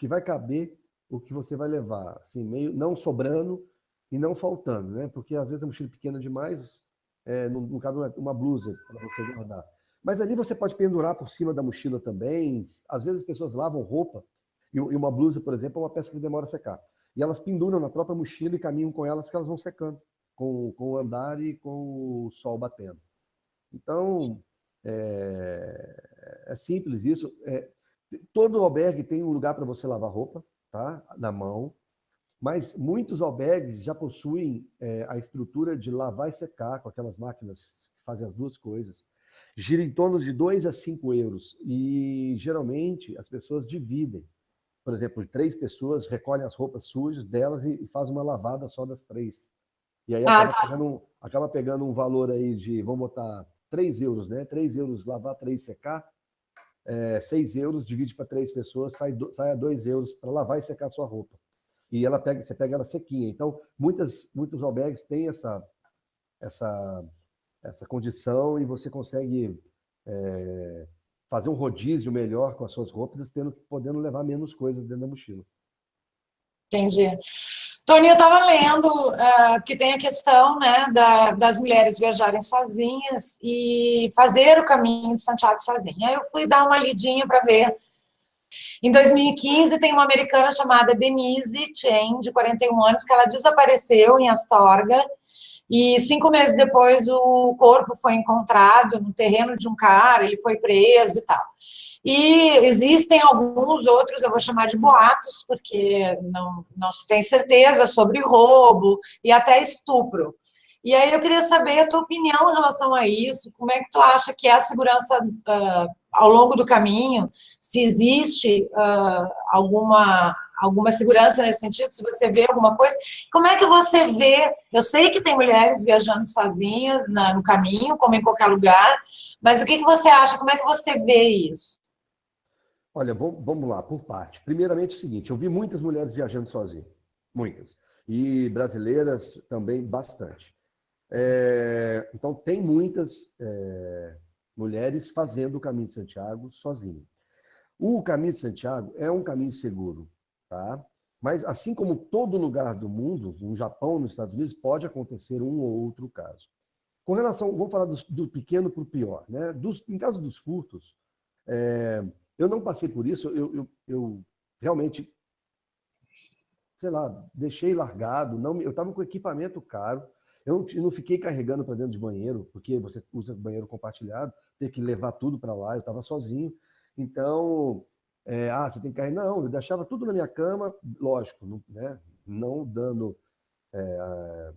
vai caber o que você vai levar, assim, meio não sobrando e não faltando, né? Porque às vezes a mochila é pequena demais, não cabe uma blusa para você guardar. Mas ali você pode pendurar por cima da mochila também. Às vezes as pessoas lavam roupa e uma blusa, por exemplo, é uma peça que demora a secar. E elas penduram na própria mochila e caminham com elas porque elas vão secando com o andar e com o sol batendo. Então, é simples isso. Todo albergue tem um lugar para você lavar roupa, tá? Na mão, mas muitos albergues já possuem a estrutura de lavar e secar com aquelas máquinas que fazem as duas coisas. Gira em torno de 2 a 5 euros e geralmente as pessoas dividem. Por exemplo, 3 pessoas recolhem as roupas sujas delas e fazem uma lavada só das 3. E aí acaba pegando um valor aí de, vamos botar 3 euros, né? 3 euros lavar, 3 secar. 6 euros, divide para 3 pessoas, sai a 2 euros para lavar e secar a sua roupa. E você pega ela sequinha. Então, muitos albergues têm essa condição e você consegue fazer um rodízio melhor com as suas roupas, podendo levar menos coisas dentro da mochila. Entendi. Tony, eu estava lendo que tem a questão, né, das mulheres viajarem sozinhas e fazer o caminho de Santiago sozinha. Aí eu fui dar uma lidinha para ver. Em 2015, tem uma americana chamada Denise Chen, de 41 anos, que ela desapareceu em Astorga, e 5 meses depois o corpo foi encontrado no terreno de um cara, ele foi preso e tal. E existem alguns outros, eu vou chamar de boatos, porque não se tem certeza, sobre roubo e até estupro. E aí eu queria saber a tua opinião em relação a isso, como é que tu acha que é a segurança ao longo do caminho, se existe alguma segurança nesse sentido, se você vê alguma coisa, como é que você vê, eu sei que tem mulheres viajando sozinhas no caminho, como em qualquer lugar, mas o que você acha, como é que você vê isso? Olha, vamos lá, por parte. Primeiramente, é o seguinte, eu vi muitas mulheres viajando sozinhas, muitas, e brasileiras também bastante. Então, tem muitas mulheres fazendo o Caminho de Santiago sozinhas. O Caminho de Santiago é um caminho seguro, tá? Mas, assim como todo lugar do mundo, no Japão, nos Estados Unidos, pode acontecer um ou outro caso. Com relação, vamos falar do pequeno para o pior, né? Em caso dos furtos, eu não passei por isso, eu realmente, sei lá, deixei largado, eu estava com equipamento caro, eu não fiquei carregando para dentro de banheiro, porque você usa banheiro compartilhado, ter que levar tudo para lá, eu estava sozinho. Então, você tem que carregar. Não, eu deixava tudo na minha cama, lógico, né? Não dando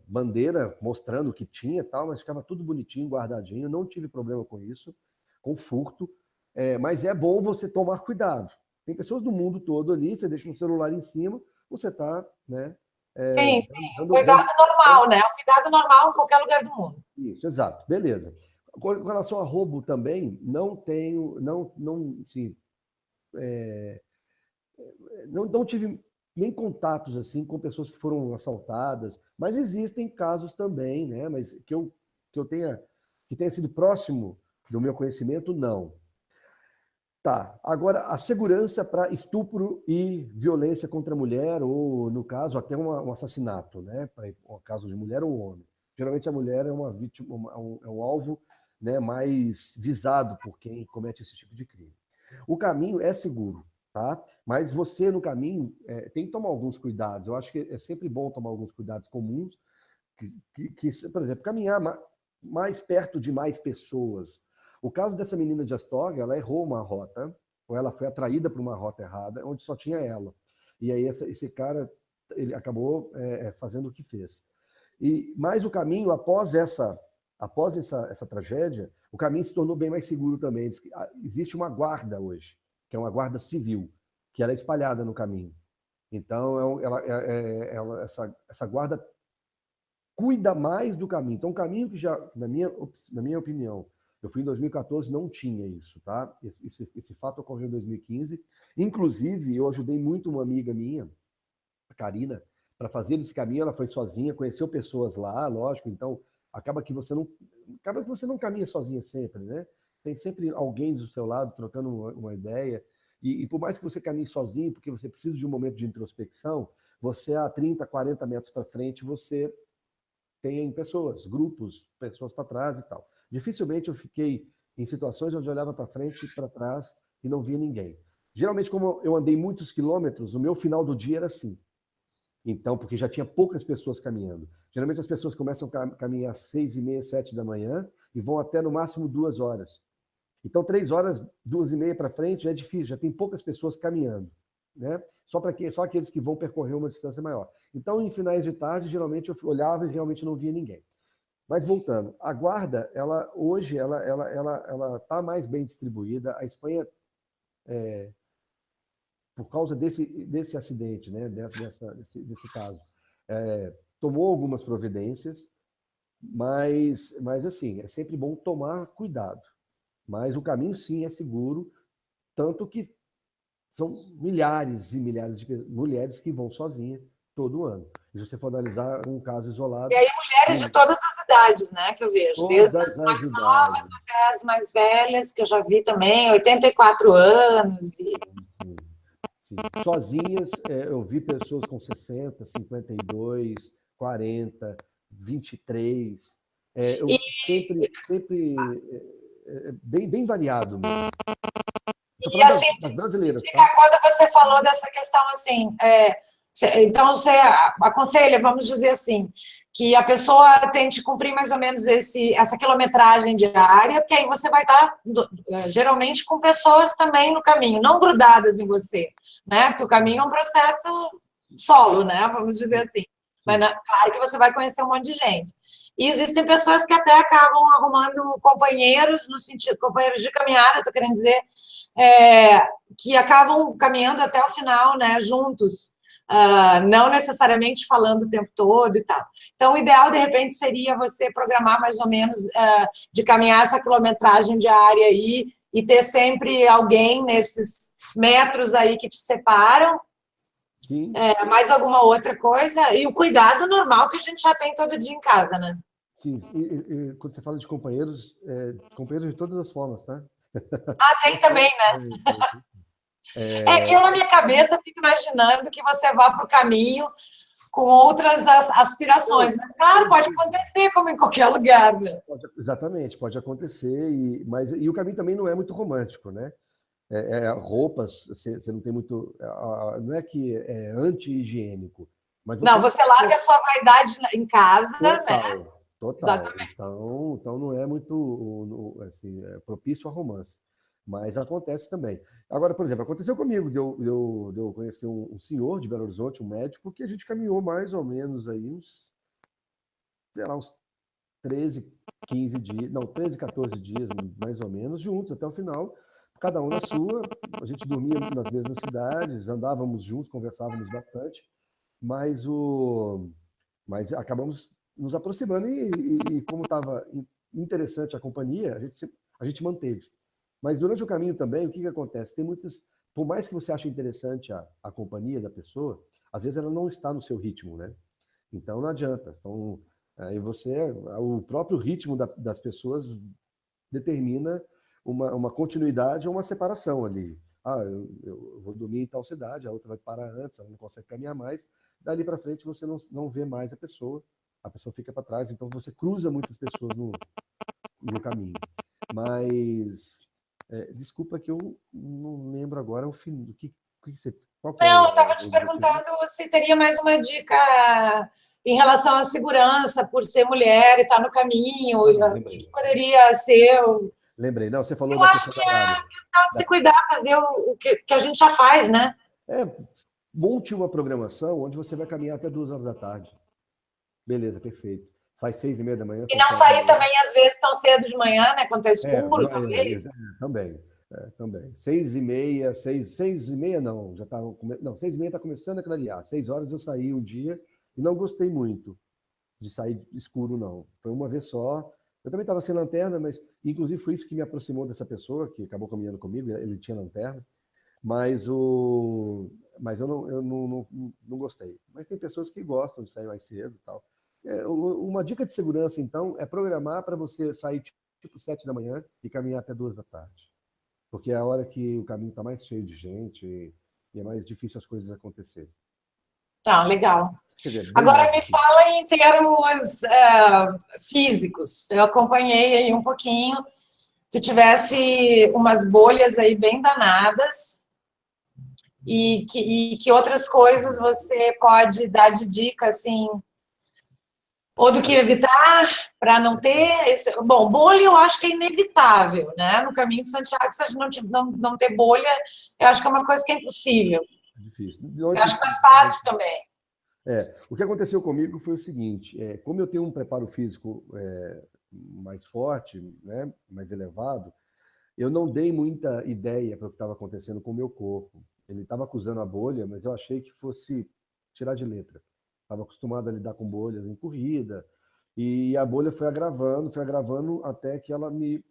bandeira, mostrando o que tinha e tal, mas ficava tudo bonitinho, guardadinho, não tive problema com isso, com furto. Mas é bom você tomar cuidado. Tem pessoas do mundo todo ali, você deixa um celular em cima, você está, né? Sim, sim, cuidado normal, né? O cuidado normal em qualquer lugar do mundo. Isso, exato, beleza. Com relação a roubo também, não tenho, sim, não tive nem contatos assim com pessoas que foram assaltadas, mas existem casos também, né? Mas que tenha sido próximo do meu conhecimento, não. Tá. Agora, a segurança para estupro e violência contra a mulher, ou, no caso, até um assassinato, né? Para um caso de mulher ou homem. Geralmente a mulher é uma vítima, é um alvo, né, mais visado por quem comete esse tipo de crime. O caminho é seguro, tá? Mas você, no caminho, tem que tomar alguns cuidados. Eu acho que é sempre bom tomar alguns cuidados comuns, por exemplo, caminhar mais perto de mais pessoas. O caso dessa menina de Astorga, ela errou uma rota, ou ela foi atraída para uma rota errada, onde só tinha ela. E aí esse cara, ele acabou fazendo o que fez. Mas o caminho, após essa tragédia, o caminho se tornou bem mais seguro também. Existe uma guarda hoje, que é uma guarda civil, que ela é espalhada no caminho. Então, essa guarda cuida mais do caminho. Então, o caminho que já, na minha opinião, eu fui em 2014, não tinha isso, tá? Esse fato ocorreu em 2015. Inclusive, eu ajudei muito uma amiga minha, a Karina, para fazer esse caminho. Ela foi sozinha, conheceu pessoas lá, lógico. Então, acaba que você não caminha sozinha sempre, né? Tem sempre alguém do seu lado trocando uma ideia. E por mais que você caminhe sozinho, porque você precisa de um momento de introspecção, você a 30, 40 metros para frente, você tem pessoas, grupos, pessoas para trás e tal. Dificilmente eu fiquei em situações onde eu olhava para frente e para trás e não via ninguém. Geralmente, como eu andei muitos quilômetros, o meu final do dia era assim. Então, porque já tinha poucas pessoas caminhando. Geralmente as pessoas começam a caminhar às 6h30, 7 da manhã e vão até no máximo 2 horas. Então, 3 horas, 2h30 para frente já é difícil, já tem poucas pessoas caminhando, né? Só aqueles que vão percorrer uma distância maior. Então, em finais de tarde, geralmente eu olhava e realmente não via ninguém. Mas voltando, a guarda, hoje, ela está mais bem distribuída. A Espanha, por causa desse acidente, né, desse caso, tomou algumas providências, mas assim, é sempre bom tomar cuidado. Mas o caminho, sim, é seguro, tanto que são milhares e milhares de mulheres que vão sozinhas todo ano. E se você for analisar um caso isolado... E aí mulheres de todas as idades, né, que eu vejo. Desde as mais novas até as mais velhas, que eu já vi também, 84 anos. Sim. Sozinhas, eu vi pessoas com 60, 52, 40, 23. Sempre bem variado mesmo. E assim, das brasileiras, tá? Quando você falou dessa questão assim, então você aconselha, vamos dizer assim, que a pessoa tente cumprir mais ou menos essa quilometragem diária, porque aí você vai estar, geralmente, com pessoas também no caminho, não grudadas em você, né? Porque o caminho é um processo solo, né? Vamos dizer assim. Mas, claro que você vai conhecer um monte de gente. E existem pessoas que até acabam arrumando companheiros, no sentido, companheiros de caminhada, estou querendo dizer, que acabam caminhando até o final, né, juntos, não necessariamente falando o tempo todo e tal. Então, o ideal, de repente, seria você programar mais ou menos de caminhar essa quilometragem diária aí e ter sempre alguém nesses metros aí que te separam. Sim. Mais alguma outra coisa, e o cuidado normal que a gente já tem todo dia em casa, né? Sim, e quando você fala de companheiros, companheiros de todas as formas, tá? Tem também, né? Que eu, na minha cabeça, fico imaginando que você vá para o caminho com outras aspirações. Mas, claro, pode acontecer, como em qualquer lugar, né? Exatamente, pode acontecer, mas o caminho também não é muito romântico, né? Roupas, você não tem muito... Não é que é anti-higiênico, mas... Não, você larga a sua vaidade em casa, total, né? Total. Exatamente. Então não é muito assim, propício a romance. Mas acontece também. Agora, por exemplo, aconteceu comigo de eu conhecer um senhor de Belo Horizonte, um médico, que a gente caminhou mais ou menos aí uns 13, 15 dias, não, 13, 14 dias, mais ou menos, juntos até o final, cada um na sua. A gente dormia nas mesmas cidades, andávamos juntos, conversávamos bastante, mas acabamos nos aproximando e como estava interessante a companhia, a gente manteve. Mas durante o caminho também, o que acontece? Tem muitas, por mais que você ache interessante a companhia da pessoa, às vezes ela não está no seu ritmo, né? Então não adianta. Então, aí o próprio ritmo das pessoas determina uma continuidade ou uma separação ali. Eu vou dormir em tal cidade, a outra vai parar antes, ela não consegue caminhar mais. Dali para frente você não vê mais a pessoa fica para trás, então você cruza muitas pessoas no caminho. Mas, desculpa que eu não lembro agora o fim do que você... Qual que é Não, eu o estava te perguntando se teria mais uma dica em relação à segurança, por ser mulher e estar no caminho, o que poderia ser. Lembrei, não, você falou Eu da acho questão que da horário. é questão de se cuidar, fazer o que a gente já faz, né? Monte uma programação onde você vai caminhar até 2 horas da tarde. Beleza, perfeito. Sai 6h30 da manhã, E 7 não horas da sair manhã. também, às vezes, tão cedo de manhã, né? Quando está escuro, talvez. Também. Também. 6h30, 6h30 não, já tá. Não, 6h30 está começando a clarear. 6 horas eu saí um dia e não gostei muito de sair escuro, não. Foi uma vez só. Eu também estava sem lanterna, mas inclusive foi isso que me aproximou dessa pessoa que acabou caminhando comigo, ele tinha lanterna, mas eu não gostei. Mas tem pessoas que gostam de sair mais cedo e tal. Uma dica de segurança, então, é programar para você sair tipo 7 da manhã e caminhar até 2 da tarde. Porque é a hora que o caminho está mais cheio de gente e é mais difícil as coisas acontecerem. Tá, legal. Quer dizer, bem Agora mais me difícil. fala em termos físicos. Eu acompanhei aí um pouquinho. Tu tivesse umas bolhas aí bem danadas e que outras coisas você pode dar de dica, assim, ou do que evitar para não ter Bom, bolha eu acho que é inevitável, né? No caminho de Santiago, se a gente não ter bolha, eu acho que é uma coisa que é impossível. Difícil. Eu acho que faz parte também. O que aconteceu comigo foi o seguinte, como eu tenho um preparo físico mais forte, né, mais elevado, eu não dei muita ideia para o que estava acontecendo com o meu corpo. Ele estava acusando a bolha, mas eu achei que fosse tirar de letra. Estava acostumado a lidar com bolhas em corrida, e a bolha foi agravando até que ela me...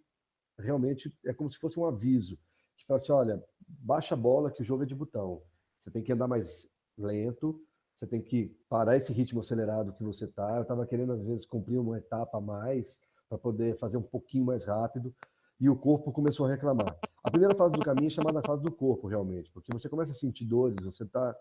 Realmente, é como se fosse um aviso, que fala assim, olha, baixa a bola que o jogo é de botão. Você tem que andar mais lento, você tem que parar esse ritmo acelerado que você está. Eu estava querendo, às vezes, cumprir uma etapa a mais para poder fazer um pouquinho mais rápido, e o corpo começou a reclamar. A primeira fase do caminho é chamada fase do corpo, realmente, porque você começa a sentir dores, você tá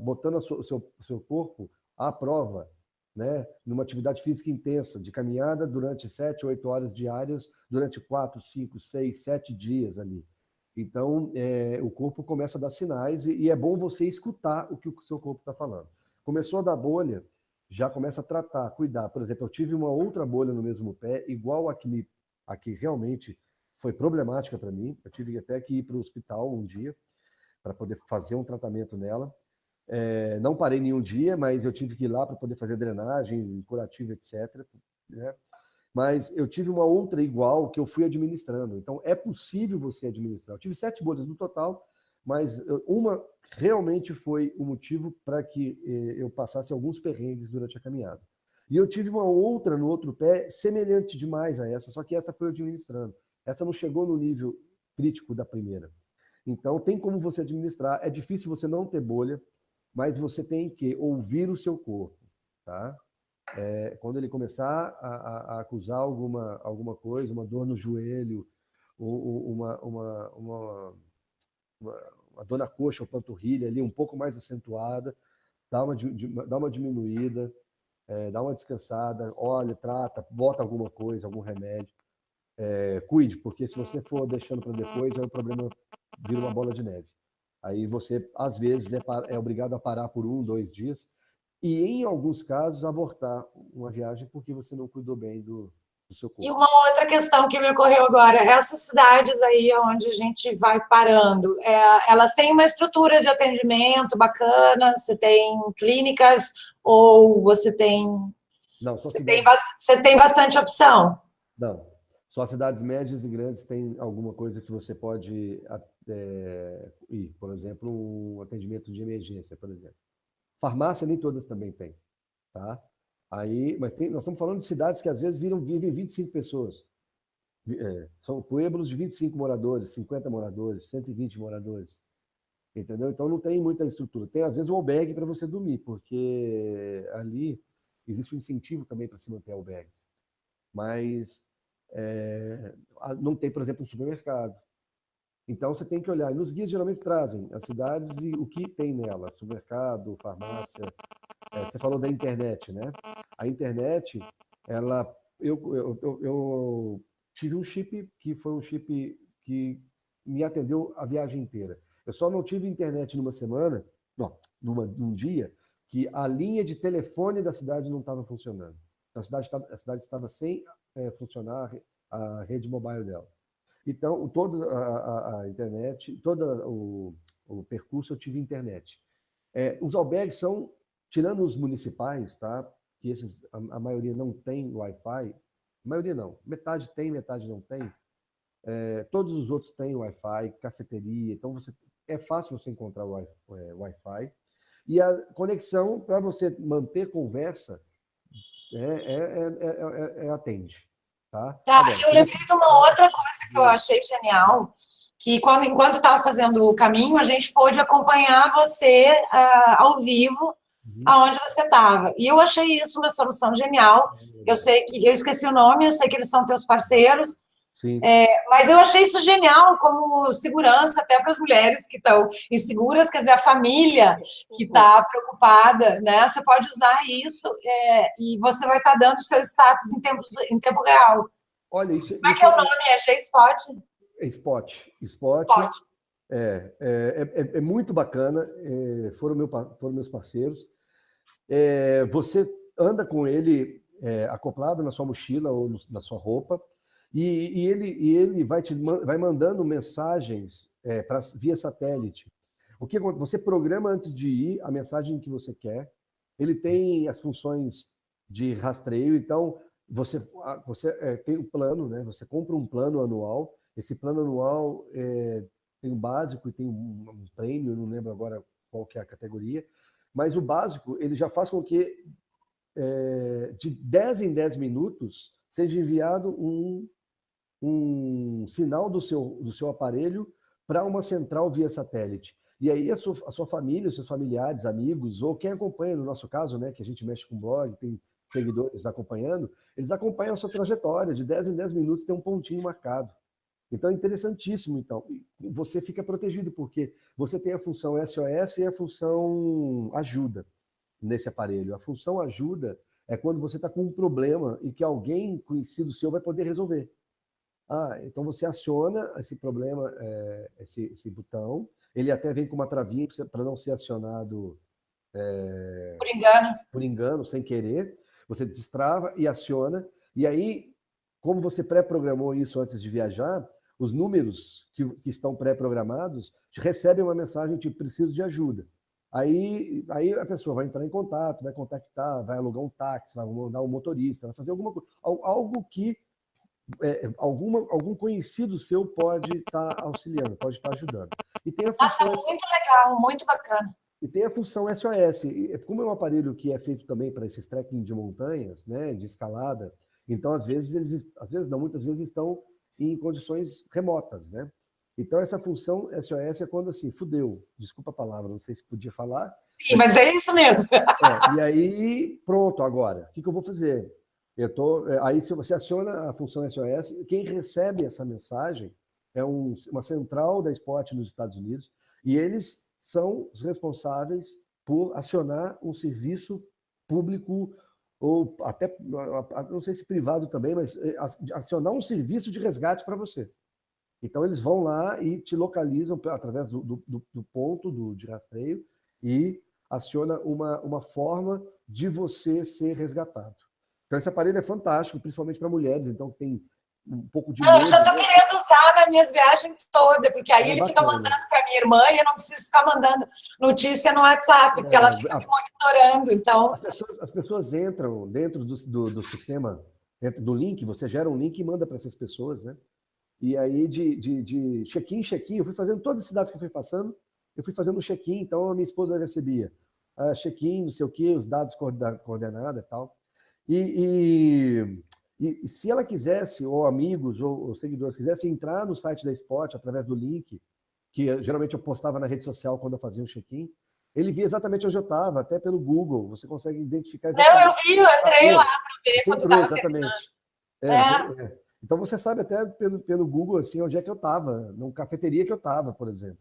botando o seu corpo à prova, né, numa atividade física intensa, de caminhada durante 7, 8 horas diárias, durante 4, 5, 6, 7 dias ali. Então, o corpo começa a dar sinais e é bom você escutar o que o seu corpo está falando. Começou a dar bolha, já começa a tratar, cuidar. Por exemplo, eu tive uma outra bolha no mesmo pé, igual a que realmente foi problemática para mim. Eu tive até que ir para o hospital um dia para poder fazer um tratamento nela. Não parei nenhum dia, mas eu tive que ir lá para poder fazer drenagem, curativo, etc. Né? Mas eu tive uma outra igual que eu fui administrando. Então, é possível você administrar. Eu tive 7 bolhas no total, mas uma realmente foi o motivo para que eu passasse alguns perrengues durante a caminhada. E eu tive uma outra no outro pé, semelhante demais a essa, só que essa foi eu administrando. Essa não chegou no nível crítico da primeira. Então, tem como você administrar. É difícil você não ter bolha, mas você tem que ouvir o seu corpo, tá? Quando ele começar a acusar alguma coisa, uma dor no joelho, ou uma dor na coxa ou panturrilha ali um pouco mais acentuada, dá uma diminuída, dá uma descansada, olha, trata, bota alguma coisa, algum remédio. Cuide, porque se você for deixando para depois, aí o problema vira uma bola de neve. Aí você, às vezes, é obrigado a parar por 1, 2 dias e, em alguns casos, abortar uma viagem porque você não cuidou bem do seu E corpo. uma outra questão que me ocorreu agora, essas cidades aí onde a gente vai parando, elas têm uma estrutura de atendimento bacana, você tem clínicas ou Não, só você tem, cidades. você tem bastante opção? Não. Só cidades médias e grandes têm alguma coisa que você pode ir. Por exemplo, um atendimento de emergência, por exemplo. Farmácia nem todas também têm, tá? Mas nós estamos falando de cidades que às vezes vivem 25 pessoas. São pueblos de 25 moradores, 50 moradores, 120 moradores. Entendeu? Então não tem muita estrutura. Tem às vezes um albergue para você dormir, porque ali existe um incentivo também para se manter albergues. Mas não tem, por exemplo, um supermercado. Então você tem que olhar. E nos guias geralmente trazem as cidades e o que tem nela: supermercado, farmácia. Você falou da internet, né? A internet, ela, eu tive um chip que foi um chip que me atendeu a viagem inteira. Eu só não tive internet numa semana, não, num dia, que a linha de telefone da cidade não estava funcionando. A cidade estava sem funcionar a rede mobile dela. Então, toda a internet, todo o percurso eu tive internet. Os albergues são, tirando os municipais, tá? Que esses, a maioria não tem Wi-Fi, a maioria não, metade tem, metade não tem. Todos os outros têm Wi-Fi, cafeteria, então é fácil você encontrar Wi-Fi. E a conexão, para você manter conversa, atende. Tá? Tá, Agora, eu lembrei de uma outra coisa que eu achei genial, que enquanto estava fazendo o caminho, a gente pôde acompanhar você ao vivo, aonde você estava. E eu achei isso uma solução genial. Eu sei que eu esqueci o nome, eu sei que eles são teus parceiros, sim. Mas eu achei isso genial como segurança até para as mulheres que estão inseguras, quer dizer, a família que está preocupada, né? Você pode usar isso e você vai estar dando o seu status em tempo real. Olha, isso, Como é que é o nome? É G-Spot? Spot. Spot. É muito bacana. Foram meus parceiros. Você anda com ele acoplado na sua mochila ou na sua roupa e ele vai mandando mensagens via satélite. O que você programa antes de ir a mensagem que você quer. Ele tem as funções de rastreio, então você tem um plano, né? Você compra um plano anual. Esse plano anual tem um básico e tem um prêmio, não lembro agora qual que é a categoria, mas o básico ele já faz com que de 10 em 10 minutos seja enviado um sinal do seu aparelho para uma central via satélite. E aí a sua família, os seus familiares, amigos, ou quem acompanha, no nosso caso, né, que a gente mexe com blog, tem seguidores acompanhando, eles acompanham a sua trajetória, de 10 em 10 minutos tem um pontinho marcado. Então é interessantíssimo, então. Você fica protegido, porque você tem a função SOS e a função ajuda nesse aparelho. A função ajuda é quando você está com um problema e que alguém conhecido seu vai poder resolver. Então você aciona esse problema, esse botão, ele até vem com uma travinha para não ser acionado por engano, sem querer, você destrava e aciona, e aí, como você pré-programou isso antes de viajar, os números que estão pré-programados recebem uma mensagem tipo, preciso de ajuda. Aí a pessoa vai entrar em contato, vai contactar, vai alugar um táxi, vai mandar um motorista, vai fazer alguma coisa, algo que algum conhecido seu pode estar auxiliando, pode estar ajudando. E tem a Nossa, função, muito legal, muito bacana. e tem a função SOS. E como é um aparelho que é feito também para esses trekking de montanhas, né, de escalada, então às vezes não, muitas vezes estão em condições remotas, né? Então essa função SOS é quando assim, fudeu, desculpa a palavra, não sei se podia falar. Sim, mas é isso mesmo. E aí, pronto, agora, o que eu vou fazer? Aí, se você aciona a função SOS, quem recebe essa mensagem é uma central da Spot nos Estados Unidos, e eles são os responsáveis por acionar um serviço público, ou até, não sei se privado também, mas acionar um serviço de resgate para você. Então, eles vão lá e te localizam através do ponto de rastreio e aciona uma forma de você ser resgatado. Então, esse aparelho é fantástico, principalmente para mulheres, então tem um pouco de medo. Eu já estou querendo usar nas minhas viagens todas, porque aí ele fica bacana. mandando para minha irmã e eu não preciso ficar mandando notícia no WhatsApp, porque ela fica me monitorando. Então, as pessoas entram dentro do sistema, dentro do link, você gera um link e manda para essas pessoas, né? E aí, de check-in em check-in, eu fui fazendo todas as cidades que eu fui passando, eu fui fazendo um check-in, então a minha esposa recebia check-in, não sei o quê, os dados coordenados e tal. E se ela quisesse, ou amigos, ou seguidores, quisessem entrar no site da Spot através do link, que geralmente eu postava na rede social quando eu fazia um check-in, ele via exatamente onde eu estava, até pelo Google, você consegue identificar exatamente. Não, eu vi, eu entrei lá para ver quando estava exatamente. Então você sabe até pelo Google assim onde é que eu estava, numa cafeteria que eu estava, por exemplo.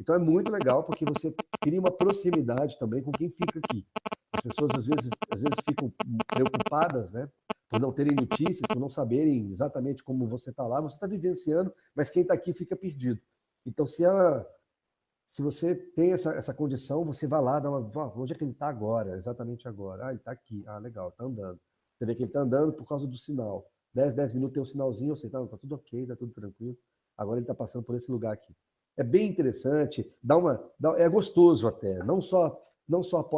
Então é muito legal porque você cria uma proximidade também com quem fica aqui. As pessoas às vezes ficam preocupadas, né, por não terem notícias, por não saberem exatamente como você está lá. Você está vivenciando, mas quem está aqui fica perdido. Então se você tem essa condição, você vai lá, dá onde é que ele está agora, exatamente agora. Ele está aqui. Legal, está andando. Você vê que ele está andando por causa do sinal. 10 minutos tem um sinalzinho, você tá tudo ok, tá tudo tranquilo. Agora ele está passando por esse lugar aqui. É bem interessante, é gostoso até. Não só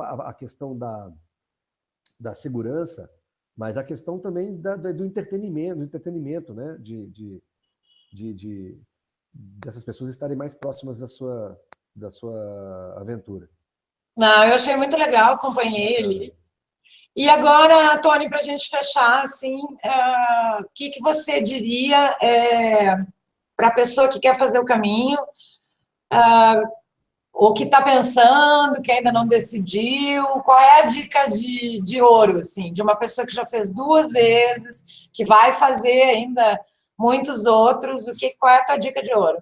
a questão da segurança, mas a questão também do entretenimento, né? Dessas pessoas estarem mais próximas da sua aventura. Não, eu achei muito legal, acompanhei ele. E agora, Tony, para a gente fechar, assim, o que você diria para a pessoa que quer fazer o caminho, ou que está pensando, que ainda não decidiu? Qual é a dica de ouro, assim, de uma pessoa que já fez 2 vezes, que vai fazer ainda muitos outros? Qual é a tua dica de ouro?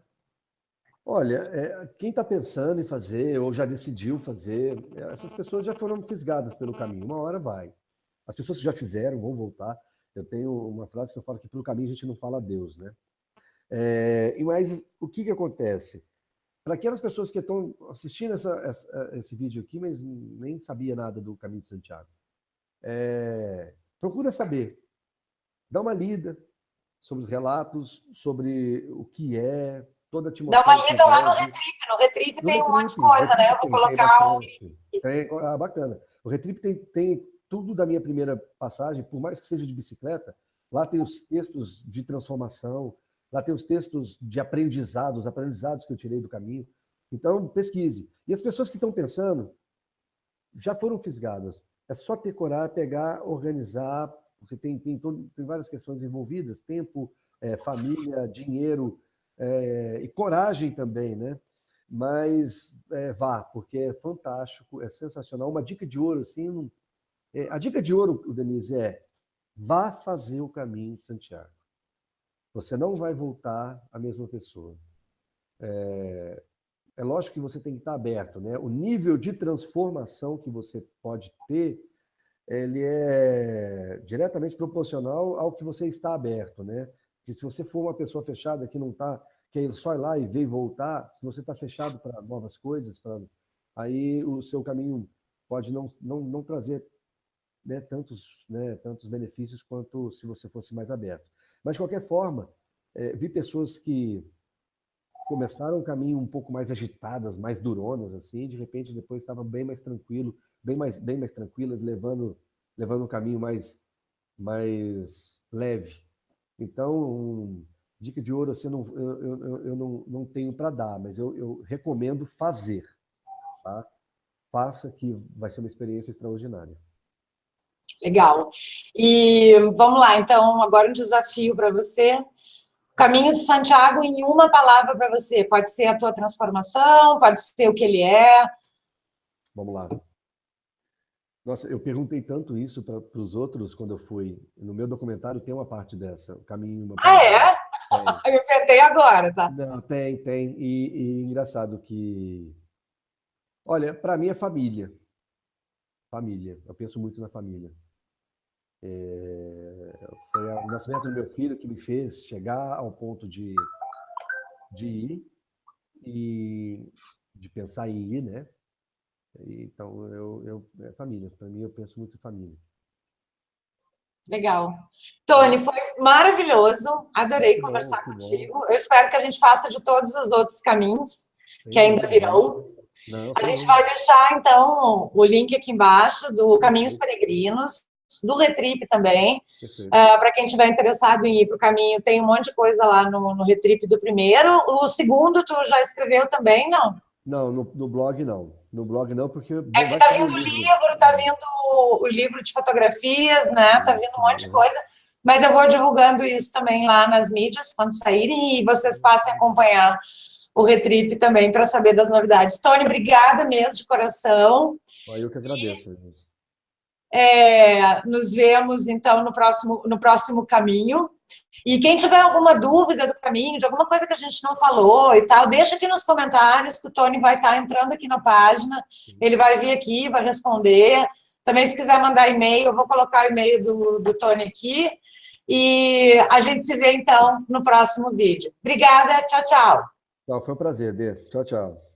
Olha, quem está pensando em fazer ou já decidiu fazer, essas pessoas já foram fisgadas pelo caminho. Uma hora vai. As pessoas que já fizeram vão voltar. Eu tenho uma frase que eu falo que pelo caminho a gente não fala adeus, né? Mas o que acontece? Para aquelas pessoas que estão assistindo esse vídeo aqui, mas nem sabia nada do Caminho de Santiago, procura saber. Dá uma lida sobre os relatos, sobre o que é, toda a atmosfera. Dá uma lida lá no Retrip. No Retrip tem um monte de coisa, né? Eu vou colocar um... bacana. O Retrip tem tudo da minha primeira passagem, por mais que seja de bicicleta, lá tem os textos de transformação, lá tem os textos de aprendizado, os aprendizados que eu tirei do caminho. Então, pesquise. E as pessoas que estão pensando já foram fisgadas. É só ter coragem, pegar, organizar, porque tem várias questões envolvidas, tempo, família, dinheiro e coragem também, né? Mas vá, porque é fantástico, é sensacional. Uma dica de ouro, assim, a dica de ouro, Denise, vá fazer o caminho de Santiago. Você não vai voltar a mesma pessoa. É lógico que você tem que estar aberto, né? O nível de transformação que você pode ter, ele é diretamente proporcional ao que você está aberto, né? Porque se você for uma pessoa fechada que não está, que é só ir lá e ver e voltar, se você está fechado para novas coisas, aí o seu caminho pode não trazer, né, tantos benefícios quanto se você fosse mais aberto. Mas, de qualquer forma, vi pessoas que começaram um caminho um pouco mais agitadas, mais duronas, assim, e de repente depois estavam bem mais tranquilo, bem mais tranquilas, levando um caminho mais leve. Então, dica de ouro, assim, eu não tenho para dar, mas eu recomendo fazer, tá? Faça, que vai ser uma experiência extraordinária. Legal. E vamos lá, então, agora um desafio para você. Caminho de Santiago em uma palavra para você. Pode ser a tua transformação, pode ser o que ele é. Vamos lá. Nossa, eu perguntei tanto isso para os outros quando eu fui. No meu documentário tem uma parte dessa, o caminho em uma palavra. Ah, é? Eu inventei agora, tá? Não, tem. E engraçado que... Olha, para mim é família. Família. Eu penso muito na família. Foi o nascimento do meu filho que me fez chegar ao ponto de ir e de pensar em ir, né? Então, é família. Para mim, eu penso muito em família. Legal. Tony, foi maravilhoso. Adorei conversar contigo. Eu espero que a gente faça de todos os outros caminhos que ainda virão. A gente vai deixar, então, o link aqui embaixo do Caminhos Peregrinos, do Retrip também. Para quem estiver interessado em ir para o caminho, tem um monte de coisa lá no Retrip do primeiro. O segundo, tu já escreveu também, não? Não, no blog não. No blog não, porque... É que tá vindo o livro, tá vindo o livro de fotografias, né? Tá vindo um monte de coisa. Mas eu vou divulgando isso também lá nas mídias, quando saírem, e vocês passem a acompanhar o Retrip também para saber das novidades. Tony, obrigada mesmo, de coração. Eu que agradeço. Nos vemos, então, no próximo caminho. E quem tiver alguma dúvida do caminho, de alguma coisa que a gente não falou e tal, deixa aqui nos comentários, que o Tony vai estar entrando aqui na página, ele vai vir aqui, vai responder. Também, se quiser mandar e-mail, eu vou colocar o e-mail do Tony aqui. E a gente se vê, então, no próximo vídeo. Obrigada, tchau, tchau. Foi um prazer, Dê. Tchau, tchau.